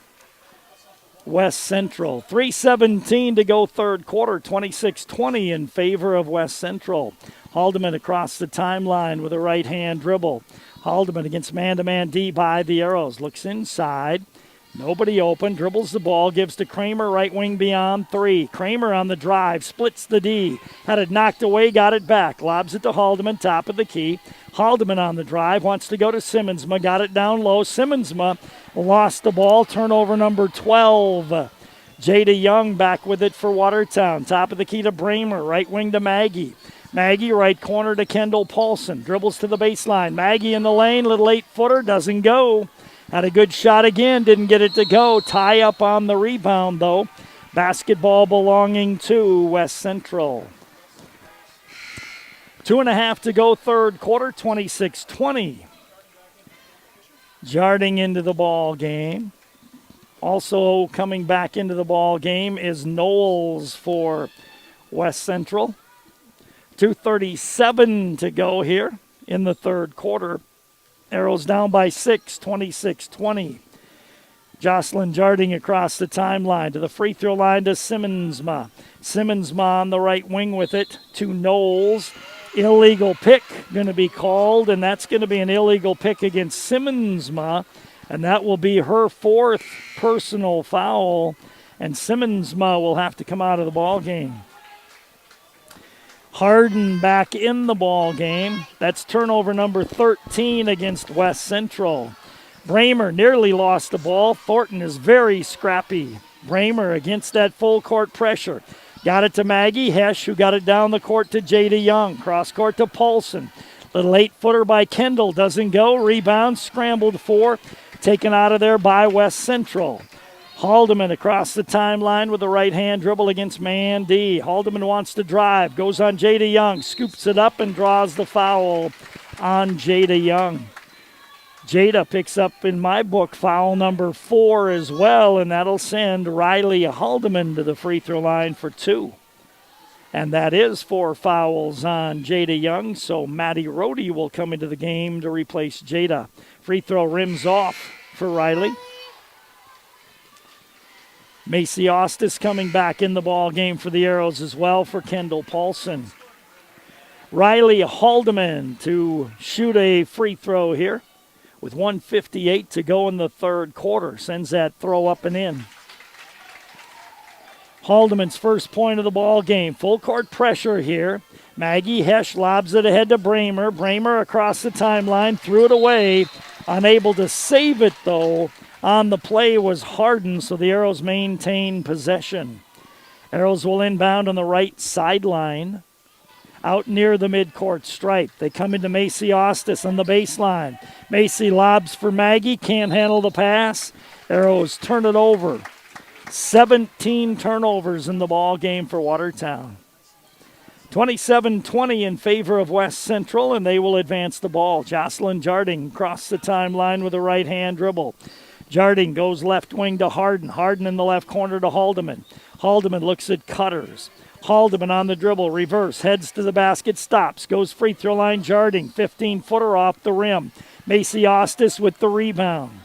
[SPEAKER 9] West Central. 3:17 to go third quarter, 26-20 in favor of West Central. Haldeman across the timeline with a right-hand dribble. Haldeman against man-to-man D by the Arrows. Looks inside. Nobody open. Dribbles the ball. Gives to Kramer. Right wing beyond three. Kramer on the drive. Splits the D. Had it knocked away. Got it back. Lobs it to Haldeman. Top of the key. Haldeman on the drive. Wants to go to Simmonsma. Got it down low. Simmonsma lost the ball. Turnover number 12. Jada Young back with it for Watertown. Top of the key to Bramer. Right wing to Maggie. Maggie, right corner to Kendall Paulson. Dribbles to the baseline. Maggie in the lane. Little 8-footer. Doesn't go. Had a good shot again. Didn't get it to go. Tie up on the rebound, though. Basketball belonging to West Central. 2.5 to go third quarter. 26-20. Jarding into the ball game. Also coming back into the ball game is Knowles for West Central. 2:37 to go here in the third quarter. Arrows down by 6, 26-20. Jocelyn Jarding across the timeline to the free throw line to Simmonsma. Simmonsma on the right wing with it to Knowles. Illegal pick going to be called, and that's going to be an illegal pick against Simmonsma, and that will be her fourth personal foul, and Simmonsma will have to come out of the ball game. Harden back in the ball game. That's turnover number 13 against West Central. Bramer nearly lost the ball. Thornton is very scrappy. Bramer against that full court pressure. Got it to Maggie Hesh, who got it down the court to Jada Young. Cross court to Paulson. Little 8-footer by Kendall. Doesn't go. Rebound scrambled for. Taken out of there by West Central. Haldeman across the timeline with a right-hand dribble against Mandy. Haldeman wants to drive. Goes on Jada Young. Scoops it up and draws the foul on Jada Young. Jada picks up, in my book, foul number 4 as well, and that'll send Riley Haldeman to the free throw line for 2. And that is 4 fouls on Jada Young, so Maddie Rohde will come into the game to replace Jada. Free throw rims off for Riley. Macy Ostis coming back in the ball game for the Arrows as well for Kendall Paulson. Riley Haldeman to shoot a free throw here with 1:58 to go in the third quarter. Sends that throw up and in. Haldeman's first point of the ball game. Full court pressure here. Maggie Hesh lobs it ahead to Bramer. Bramer across the timeline, threw it away. Unable to save it, though. On the play was Harden, so the Arrows maintain possession. Arrows will inbound on the right sideline, out near the midcourt stripe. They come into Macy Ostis on the baseline. Macy lobs for Maggie, can't handle the pass. Arrows turn it over. 17 turnovers in the ball game for Watertown. 27-20 in favor of West Central, and they will advance the ball. Jocelyn Jarding across the timeline with a right-hand dribble. Jarding goes left wing to Harden. Harden in the left corner to Haldeman. Haldeman looks at Cutters. Haldeman on the dribble, reverse, heads to the basket, stops, goes free throw line. Jarding, 15-footer off the rim. Macy Ostis with the rebound.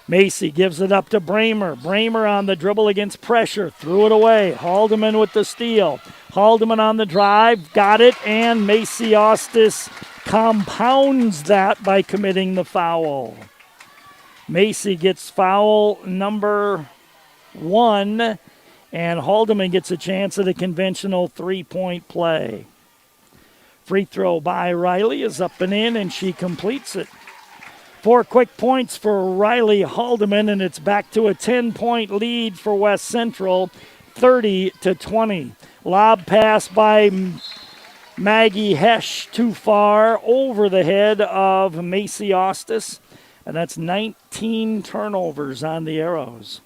[SPEAKER 9] Macy gives it up to Bramer. Bramer on the dribble against pressure. Threw it away. Haldeman with the steal. Haldeman on the drive. Got it. And Macy Ostis compounds that by committing the foul. Macy gets foul number 1. And Haldeman gets a chance at a conventional three-point play. Free throw by Riley is up and in, and she completes it. 4 quick points for Riley Haldeman, and it's back to a 10-point lead for West Central, 30-20. Lob pass by Maggie Hesh too far over the head of Macy Ostis, and that's 19 turnovers on the Arrows.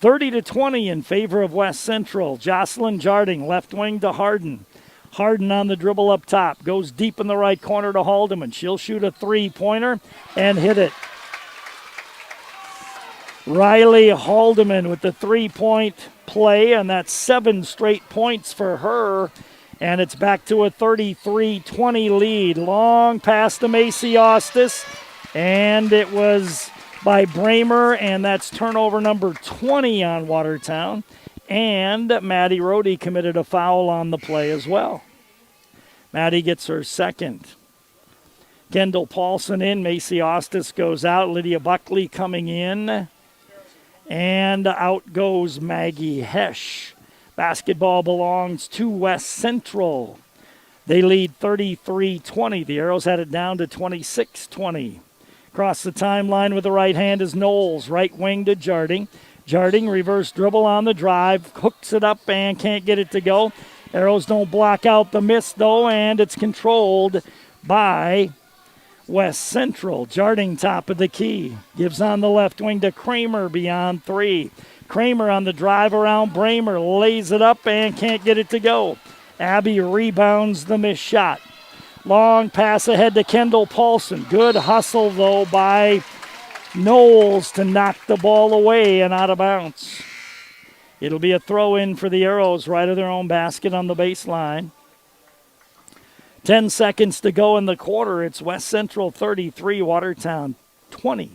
[SPEAKER 9] 30-20 in favor of West Central. Jocelyn Jarding, left wing to Harden. Harden on the dribble up top. Goes deep in the right corner to Haldeman. She'll shoot a three-pointer and hit it. Riley Haldeman with the three-point play, and that's 7 straight points for her. And it's back to a 33-20 lead. Long pass to Macy Ostis, and it was by Bramer, and that's turnover number 20 on Watertown. And Maddie Rohde committed a foul on the play as well. Maddie gets her second. Kendall Paulson in. Macy Ostis goes out. Lydia Buckley coming in. And out goes Maggie Hesh. Basketball belongs to West Central. They lead 33-20. The Arrows had it down to 26-20. Across the timeline with the right hand is Knowles. Right wing to Jarding. Jarding, reverse dribble on the drive, hooks it up and can't get it to go. Arrows don't block out the miss, though, and it's controlled by West Central. Jarding, top of the key, gives on the left wing to Kramer beyond 3. Kramer on the drive around Bramer, lays it up and can't get it to go. Abby rebounds the missed shot. Long pass ahead to Kendall Paulson. Good hustle, though, by Knowles to knock the ball away and out of bounds. It'll be a throw-in for the Arrows right of their own basket on the baseline. 10 seconds to go in the quarter. It's West Central 33, Watertown 20.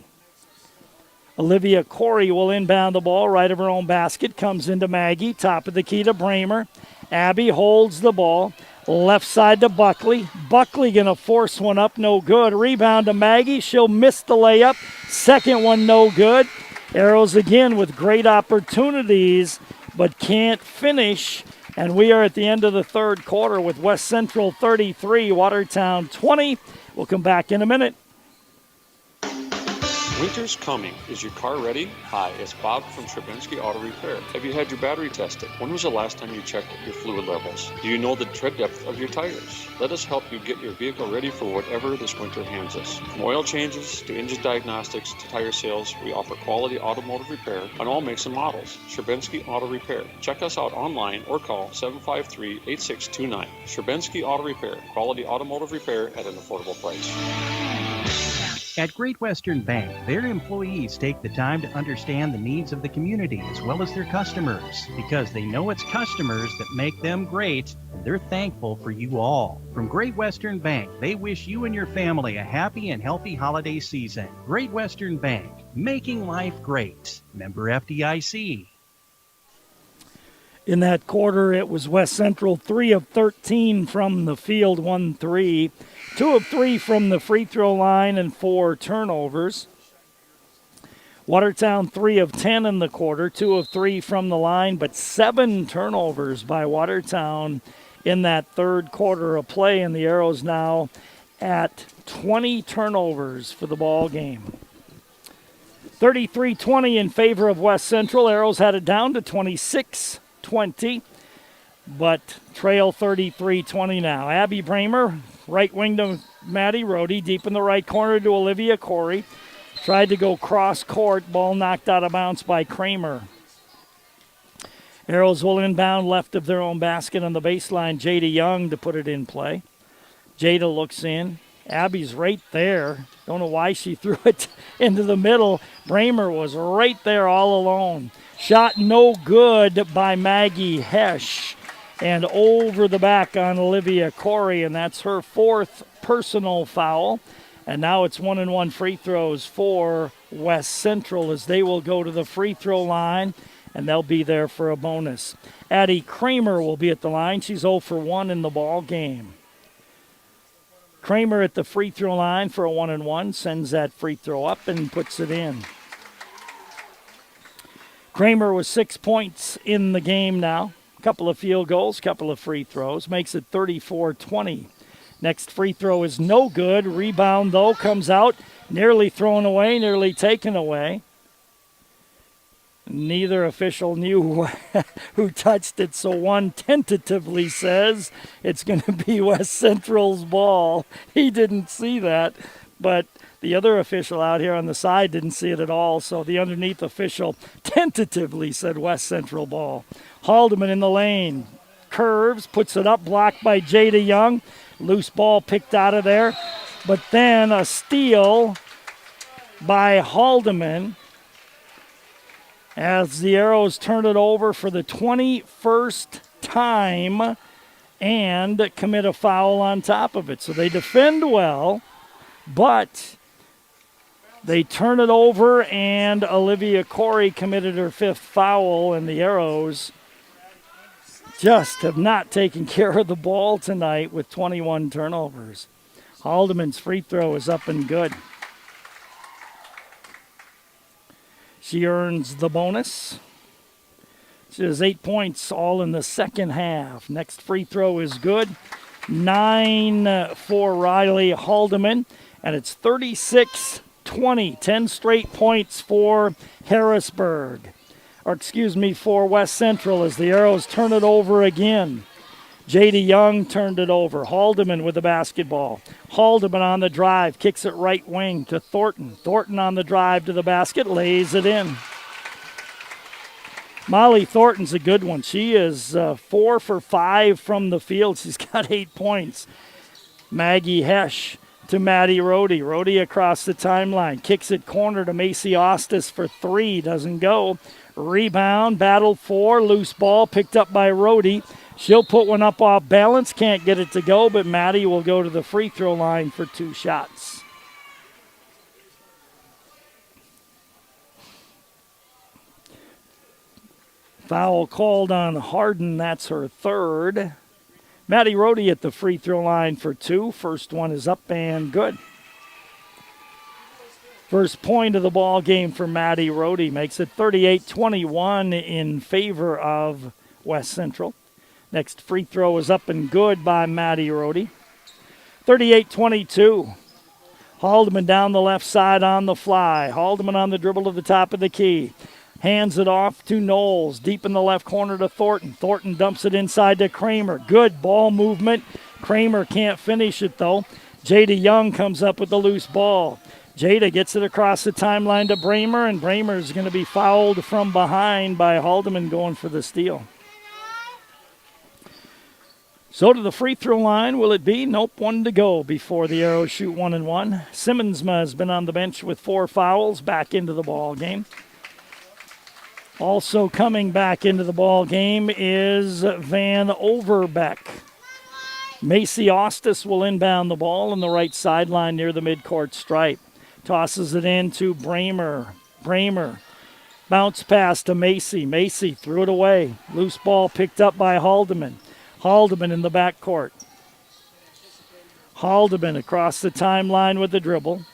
[SPEAKER 9] Olivia Corey will inbound the ball right of her own basket. Comes into Maggie, top of the key to Bramer. Abby holds the ball. Left side to Buckley. Buckley going to force one up, no good. Rebound to Maggie. She'll miss the layup. Second one, no good. Arrows again with great opportunities, but can't finish. And we are at the end of the third quarter with West Central 33, Watertown 20. We'll come back in a minute.
[SPEAKER 20] Winter's coming. Is your car ready? Hi, it's Bob from Stravinsky Auto Repair. Have you had your battery tested? When was the last time you checked your fluid levels? Do you know the tread depth of your tires? Let us help you get your vehicle ready for whatever this winter hands us. From oil changes to engine diagnostics to tire sales, we offer quality automotive repair on all makes and models. Stravinsky Auto Repair. Check us out online or call 753-8629. Stravinsky Auto Repair. Quality automotive repair at an affordable price.
[SPEAKER 21] At Great Western Bank, their employees take the time to understand the needs of the community as well as their customers, because they know it's customers that make them great, and they're thankful for you all. From Great Western Bank, they wish you and your family a happy and healthy holiday season. Great Western Bank, making life great. Member FDIC.
[SPEAKER 9] In that quarter, it was West Central 3 of 13 from the field, 1-3. 2 of 3 from the free throw line and 4 turnovers. Watertown 3 of 10 in the quarter, 2 of 3 from the line, but 7 turnovers by Watertown in that third quarter of play, and the Arrows now at 20 turnovers for the ball game. 33-20 in favor of West Central. Arrows had it down to 26-20, but trail 33-20 now. Abby Bramer, right wing to Maddie Rohde, deep in the right corner to Olivia Corey. Tried to go cross court. Ball knocked out of bounds by Kramer. Arrows will inbound left of their own basket on the baseline. Jada Young to put it in play. Jada looks in. Abby's right there. Don't know why she threw it into the middle. Bramer was right there all alone. Shot no good by Maggie Hesh. And over the back on Olivia Corey, and that's her 4th personal foul. And now it's 1-and-1 free throws for West Central as they will go to the free throw line, and they'll be there for a bonus. Addie Kramer will be at the line. She's 0 for 1 in the ball game. Kramer at the free throw line for a 1-and-1, sends that free throw up and puts it in. Kramer with 6 points in the game now. Couple of field goals, couple of free throws, makes it 34-20. Next free throw is no good. Rebound, though, comes out. Nearly thrown away, nearly taken away. Neither official knew who touched it, so one tentatively says it's going to be West Central's ball. He didn't see that, but the other official out here on the side didn't see it at all, so the underneath official tentatively said West Central ball. Haldeman in the lane. Curves, puts it up, blocked by Jada Young. Loose ball picked out of there. But then a steal by Haldeman as the Arrows turn it over for the 21st time and commit a foul on top of it. So they defend well, but they turn it over, and Olivia Corey committed her 5th foul, and the Arrows just have not taken care of the ball tonight with 21 turnovers. Haldeman's free throw is up and good. She earns the bonus. She has 8 points all in the second half. Next free throw is good. 9 for Riley Haldeman, and it's 36-20. 10 straight points for Harrisburg. For West Central as the Arrows turn it over again. Jada Young turned it over. Haldeman with the basketball. Haldeman on the drive, kicks it right wing to Thornton. Thornton on the drive to the basket, lays it in. Molly Thornton's a good one. She is 4 for 5 from the field. She's got 8 points. Maggie Hesh to Maddie Rohde. Rohde across the timeline. Kicks it corner to Macy Ostis for 3. Doesn't go. Rebound, battle for, loose ball picked up by Rohde. She'll put one up off balance, can't get it to go, but Maddie will go to the free throw line for 2 shots. Foul called on Harden, that's her 3rd. Maddie Rohde at the free throw line for 2. First one is up and good. First point of the ball game for Maddie Rohde makes it 38-21 in favor of West Central. Next free throw is up and good by Maddie Rohde. 38-22. Haldeman down the left side on the fly. Haldeman on the dribble to the top of the key. Hands it off to Knowles. Deep in the left corner to Thornton. Thornton dumps it inside to Kramer. Good ball movement. Kramer can't finish it though. Jada Young comes up with the loose ball. Jada gets it across the timeline to Bramer, and Bramer is going to be fouled from behind by Haldeman going for the steal. So to the free throw line, will it be? Nope, 1 to go before the Arrows shoot 1-and-1. Simmonsma has been on the bench with 4 fouls, back into the ball game. Also coming back into the ball game is Van Overbeck. Macy Ostis will inbound the ball on the right sideline near the midcourt stripe. Tosses it in to Bramer. Bramer. Bounce pass to Macy. Macy threw it away. Loose ball picked up by Haldeman. Haldeman in the backcourt. Haldeman across the timeline with the dribble.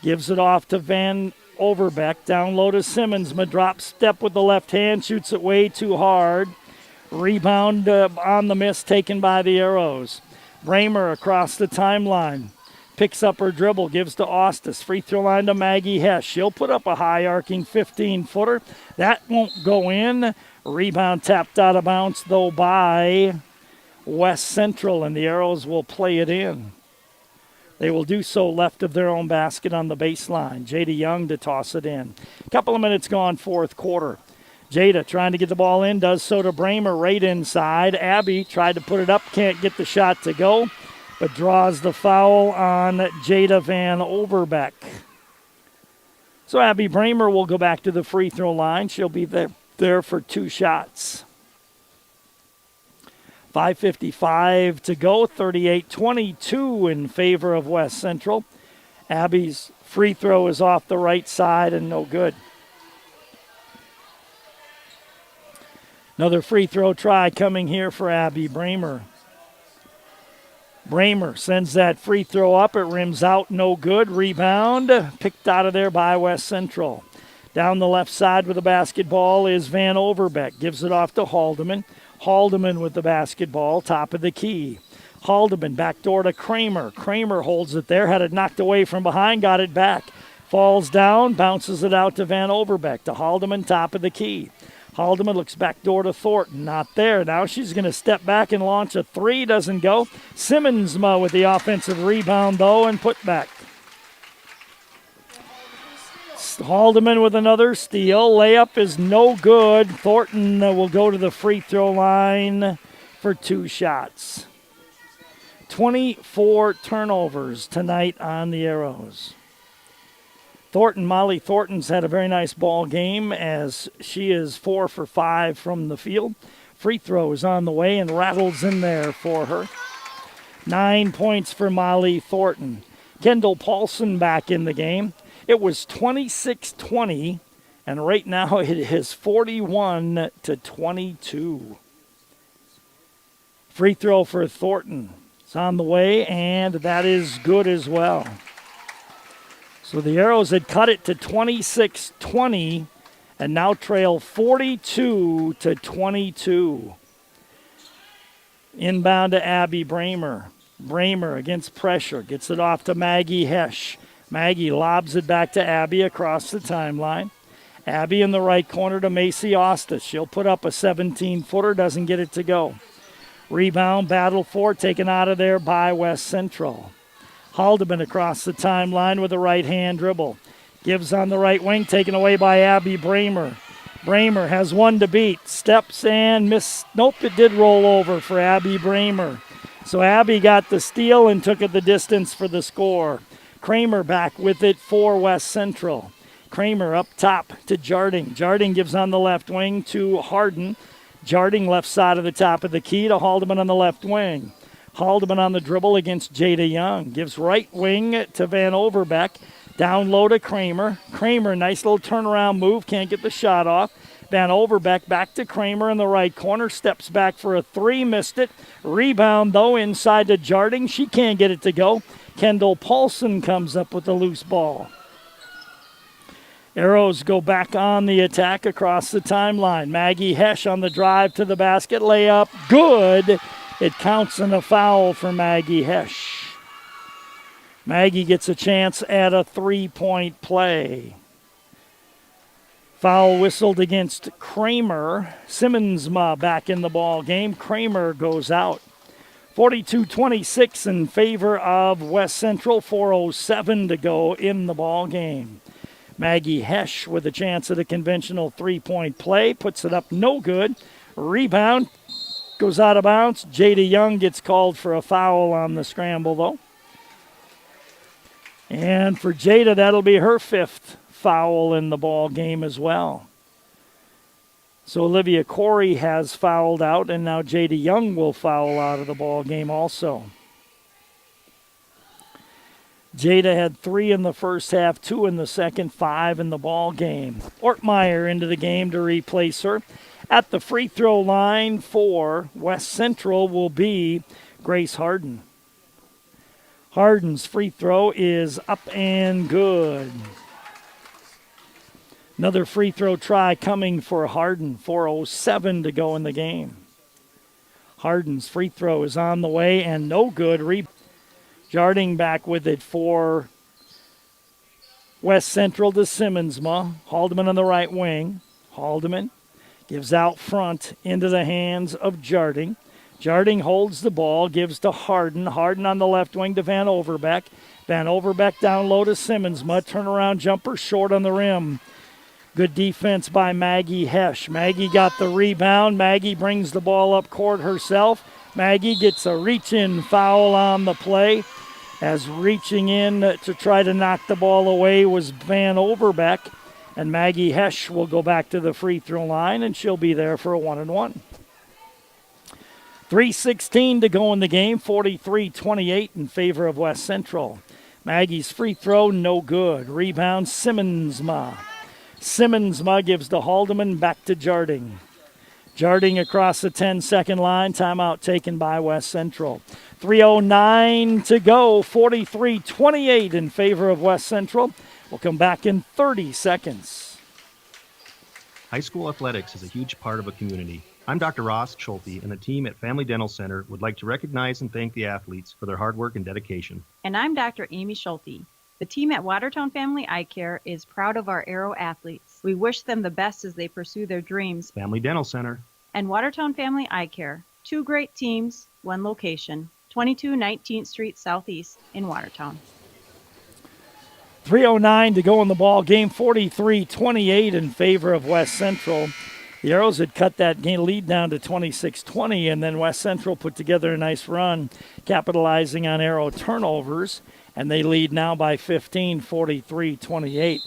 [SPEAKER 9] Gives it off to Van Overbeck. Down low to Simmonsma. Drop step with the left hand. Shoots it way too hard. Rebound on the miss taken by the Arrows. Bramer across the timeline. Picks up her dribble, gives to Ostis. Free throw line to Maggie Hesh. She'll put up a high arcing 15-footer. That won't go in. Rebound tapped out of bounds, though, by West Central, and the Arrows will play it in. They will do so left of their own basket on the baseline. Jada Young to toss it in. A couple of minutes gone, fourth quarter. Jada trying to get the ball in, does so to Bramer right inside. Abby tried to put it up, can't get the shot to go, but draws the foul on Jada Van Overbeck. So Abby Bramer will go back to the free throw line. She'll be there for 2 shots. 5:55 to go, 38-22 in favor of West Central. Abby's free throw is off the right side and no good. Another free throw try coming here for Abby Bramer. Bramer sends that free throw up. It rims out, no good. Rebound picked out of there by West Central. Down the left side with the basketball is Van Overbeck. Gives it off to Haldeman. Haldeman with the basketball, top of the key. Haldeman backdoor to Kramer. Kramer holds it there, had it knocked away from behind, got it back. Falls down, bounces it out to Van Overbeck. To Haldeman, top of the key. Haldeman looks backdoor to Thornton. Not there. Now she's going to step back and launch a three. Doesn't go. Simmonsma with the offensive rebound, though, and put back. Haldeman with another steal. Layup is no good. Thornton will go to the free throw line for 2 shots. 24 turnovers tonight on the Arrows. Molly Thornton's had a very nice ball game as she is 4 for 5 from the field. Free throw is on the way and rattles in there for her. 9 points for Molly Thornton. Kendall Paulson back in the game. It was 26-20, and right now it is 41-22. Free throw for Thornton. It's on the way, and that is good as well. So the Arrows had cut it to 26-20 and now trail 42-22. Inbound to Abby Bramer. Bramer against pressure. Gets it off to Maggie Hesch. Maggie lobs it back to Abby across the timeline. Abby in the right corner to Macy Ostis. She'll put up a 17-footer, doesn't get it to go. Rebound, battle for, taken out of there by West Central. Haldeman across the timeline with a right-hand dribble. Gives on the right wing, taken away by Abby Bramer. Bramer has one to beat. Steps and miss. Nope, it did roll over for Abby Bramer. So Abby got the steal and took it the distance for the score. Kramer back with it for West Central. Kramer up top to Jarding. Jarding gives on the left wing to Harden. Jarding left side of the top of the key to Haldeman on the left wing. Haldeman on the dribble against Jada Young. Gives right wing to Van Overbeck. Down low to Kramer. Kramer, nice little turnaround move. Can't get the shot off. Van Overbeck back to Kramer in the right corner. Steps back for a three. Missed it. Rebound, though, inside to Jarding. She can't get it to go. Kendall Paulson comes up with the loose ball. Arrows go back on the attack across the timeline. Maggie Hesch on the drive to the basket. Layup, good. It counts in a foul for Maggie Hesch. Maggie gets a chance at a three-point play. Foul whistled against Kramer. Simmonsma back in the ball game. Kramer goes out. 42-26 in favor of West Central. 4:07 to go in the ball game. Maggie Hesch with a chance at a conventional three-point play. Puts it up, no good. Rebound goes out of bounds. Jada Young gets called for a foul on the scramble, though. And for Jada, that'll be her 5th foul in the ball game as well. So Olivia Corey has fouled out, and now Jada Young will foul out of the ball game also. Jada had 3 in the first half, 2 in the second, 5 in the ball game. Ortmeyer into the game to replace her. At the free throw line for West Central will be Grace Harden. Harden's free throw is up and good. Another free throw try coming for Harden. 4:07 to go in the game. Harden's free throw is on the way and no good. Jarding back with it for West Central to Simmonsma. Haldeman on the right wing. Haldeman gives out front into the hands of Jarding. Jarding holds the ball, gives to Harden. Harden on the left wing to Van Overbeck. Van Overbeck down low to Simmonsma. Turnaround jumper short on the rim. Good defense by Maggie Hesch. Maggie got the rebound. Maggie brings the ball up court herself. Maggie gets a reach-in foul on the play. As reaching in to try to knock the ball away was Van Overbeck. And Maggie Hesch will go back to the free throw line, and she'll be there for a 1-and-1. 3:16 to go in the game, 43-28 in favor of West Central. Maggie's free throw, no good. Rebound, Simmonsma. Simmonsma gives to Haldeman, back to Jarding. Jarding across the 10-second line. Timeout taken by West Central. 3:09 to go. 43-28 in favor of West Central. We'll come back in 30 seconds.
[SPEAKER 1] High school athletics is a huge part of a community. I'm Dr. Ross Schulte, and the team at Family Dental Center would like to recognize and thank the athletes for their hard work and dedication.
[SPEAKER 22] And I'm Dr. Amy Schulte. The team at Watertown Family Eye Care is proud of our Aero athletes. We wish them the best as they pursue their dreams.
[SPEAKER 1] Family Dental Center.
[SPEAKER 22] And Watertown Family Eye Care. 2 great teams, 1 location. 22 19th Street Southeast in Watertown.
[SPEAKER 9] 3:09 to go in the ball game, 43-28 in favor of West Central. The Arrows had cut that game lead down to 26-20, and then West Central put together a nice run, capitalizing on Arrow turnovers, and they lead now by 15, 43-28.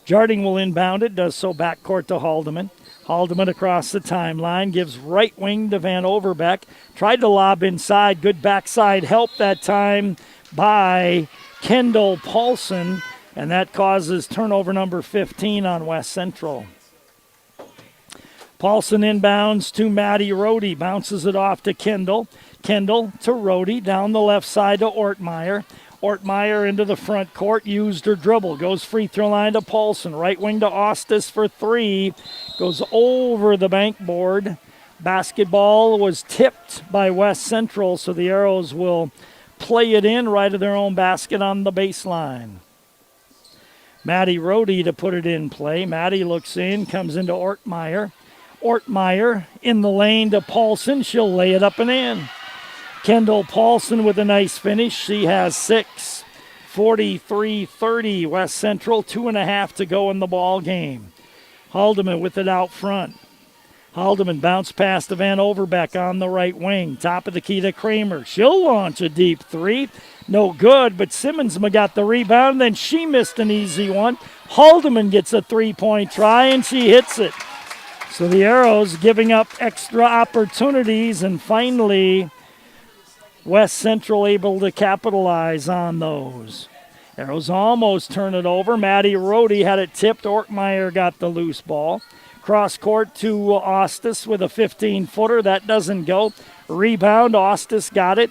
[SPEAKER 9] Jarding will inbound it, does so backcourt to Haldeman. Haldeman across the timeline, gives right wing to Van Overbeck. Tried to lob inside, good backside help that time by Kendall Paulson, and that causes turnover number 15 on West Central. Paulson inbounds to Maddie Rohde, bounces it off to Kendall. Kendall to Rohde, down the left side to Ortmeyer. Ortmeyer into the front court, used her dribble, goes free throw line to Paulson. Right wing to Ostis for 3, goes over the bank board. Basketball was tipped by West Central, so the Arrows will play it in right of their own basket on the baseline. Maddie Rohde to put it in play. Maddie looks in, comes into Ortmeyer. Ortmeyer in the lane to Paulson. She'll lay it up and in. Kendall Paulson with a nice finish. She has 6. 43-30. West Central, 2.5 to go in the ball game. Haldeman with it out front. Haldeman bounced past to Van Overbeck on the right wing. Top of the key to Kramer. She'll launch a deep 3. No good, but Simmonsma got the rebound. Then she missed an easy one. Haldeman gets a 3-point try, and she hits it. So the Arrows giving up extra opportunities, and finally West Central able to capitalize on those. Arrows almost turn it over. Maddie Rohde had it tipped. Ortmeyer got the loose ball. Cross court to Ostis with a 15-footer. That doesn't go. Rebound, Ostis got it.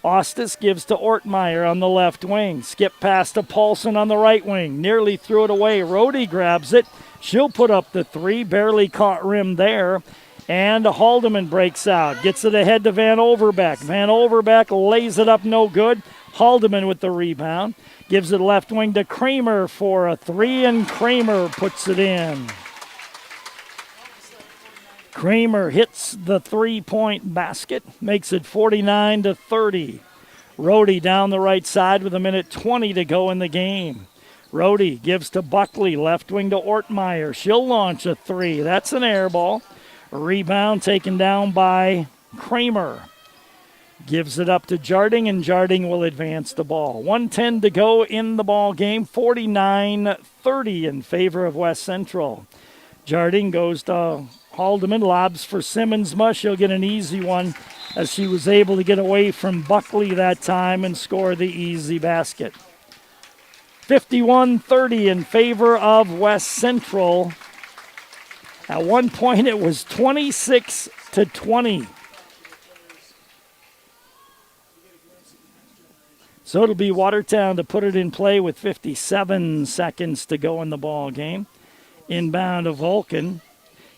[SPEAKER 9] Ostis gives to Ortmeyer on the left wing. Skip pass to Paulson on the right wing. Nearly threw it away. Rohde grabs it. She'll put up the 3. Barely caught rim there. And Haldeman breaks out. Gets it ahead to Van Overbeck. Van Overbeck lays it up, no good. Haldeman with the rebound. Gives it left wing to Kramer for a 3, and Kramer puts it in. Kramer hits the 3-point basket, makes it 49-30. Rohde down the right side with 1:20 to go in the game. Rohde gives to Buckley, left wing to Ortmeyer. She'll launch a 3. That's an air ball. Rebound taken down by Kramer. Gives it up to Jarding, and Jarding will advance the ball. 1:10 to go in the ball game. 49-30 in favor of West Central. Jarding goes to Haldeman, lobs for Simmonsma. She'll get an easy one as she was able to get away from Buckley that time and score the easy basket. 51-30 in favor of West Central. At one point it was 26-20. So it'll be Watertown to put it in play with 57 seconds to go in the ball game. Inbound to Vulcan.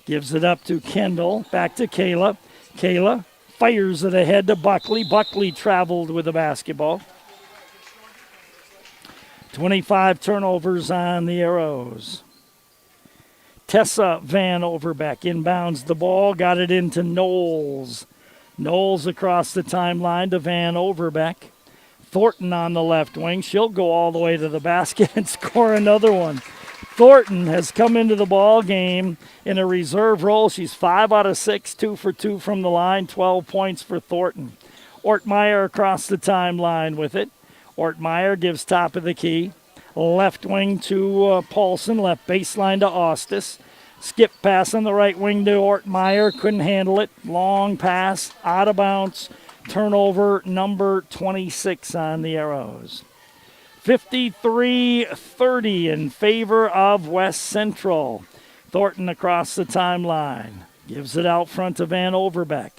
[SPEAKER 9] Gives it up to Kendall. Back to Kayla. Kayla fires it ahead to Buckley. Buckley traveled with the basketball. 25 turnovers on the Arrows. Tessa Van Overbeck inbounds the ball. Got it into Knowles. Knowles across the timeline to Van Overbeck. Thornton on the left wing. She'll go all the way to the basket and score another one. Thornton has come into the ball game in a reserve role. She's 5 out of 6, 2 for 2 from the line, 12 points for Thornton. Ortmeyer across the timeline with it. Ortmeyer gives top of the key. Left wing to Paulson, left baseline to Ostis. Skip pass on the right wing to Ortmeyer, couldn't handle it. Long pass, out of bounds. Turnover number 26 on the Arrows. 53-30 in favor of West Central. Thornton across the timeline. Gives it out front to Van Overbeck.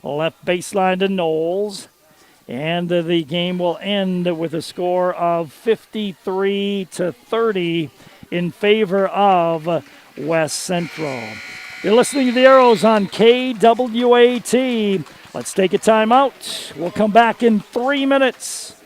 [SPEAKER 9] Left baseline to Knowles. And the game will end with a score of 53-30 in favor of West Central. You're listening to the Arrows on KWAT. Let's take a timeout. We'll come back in 3 minutes.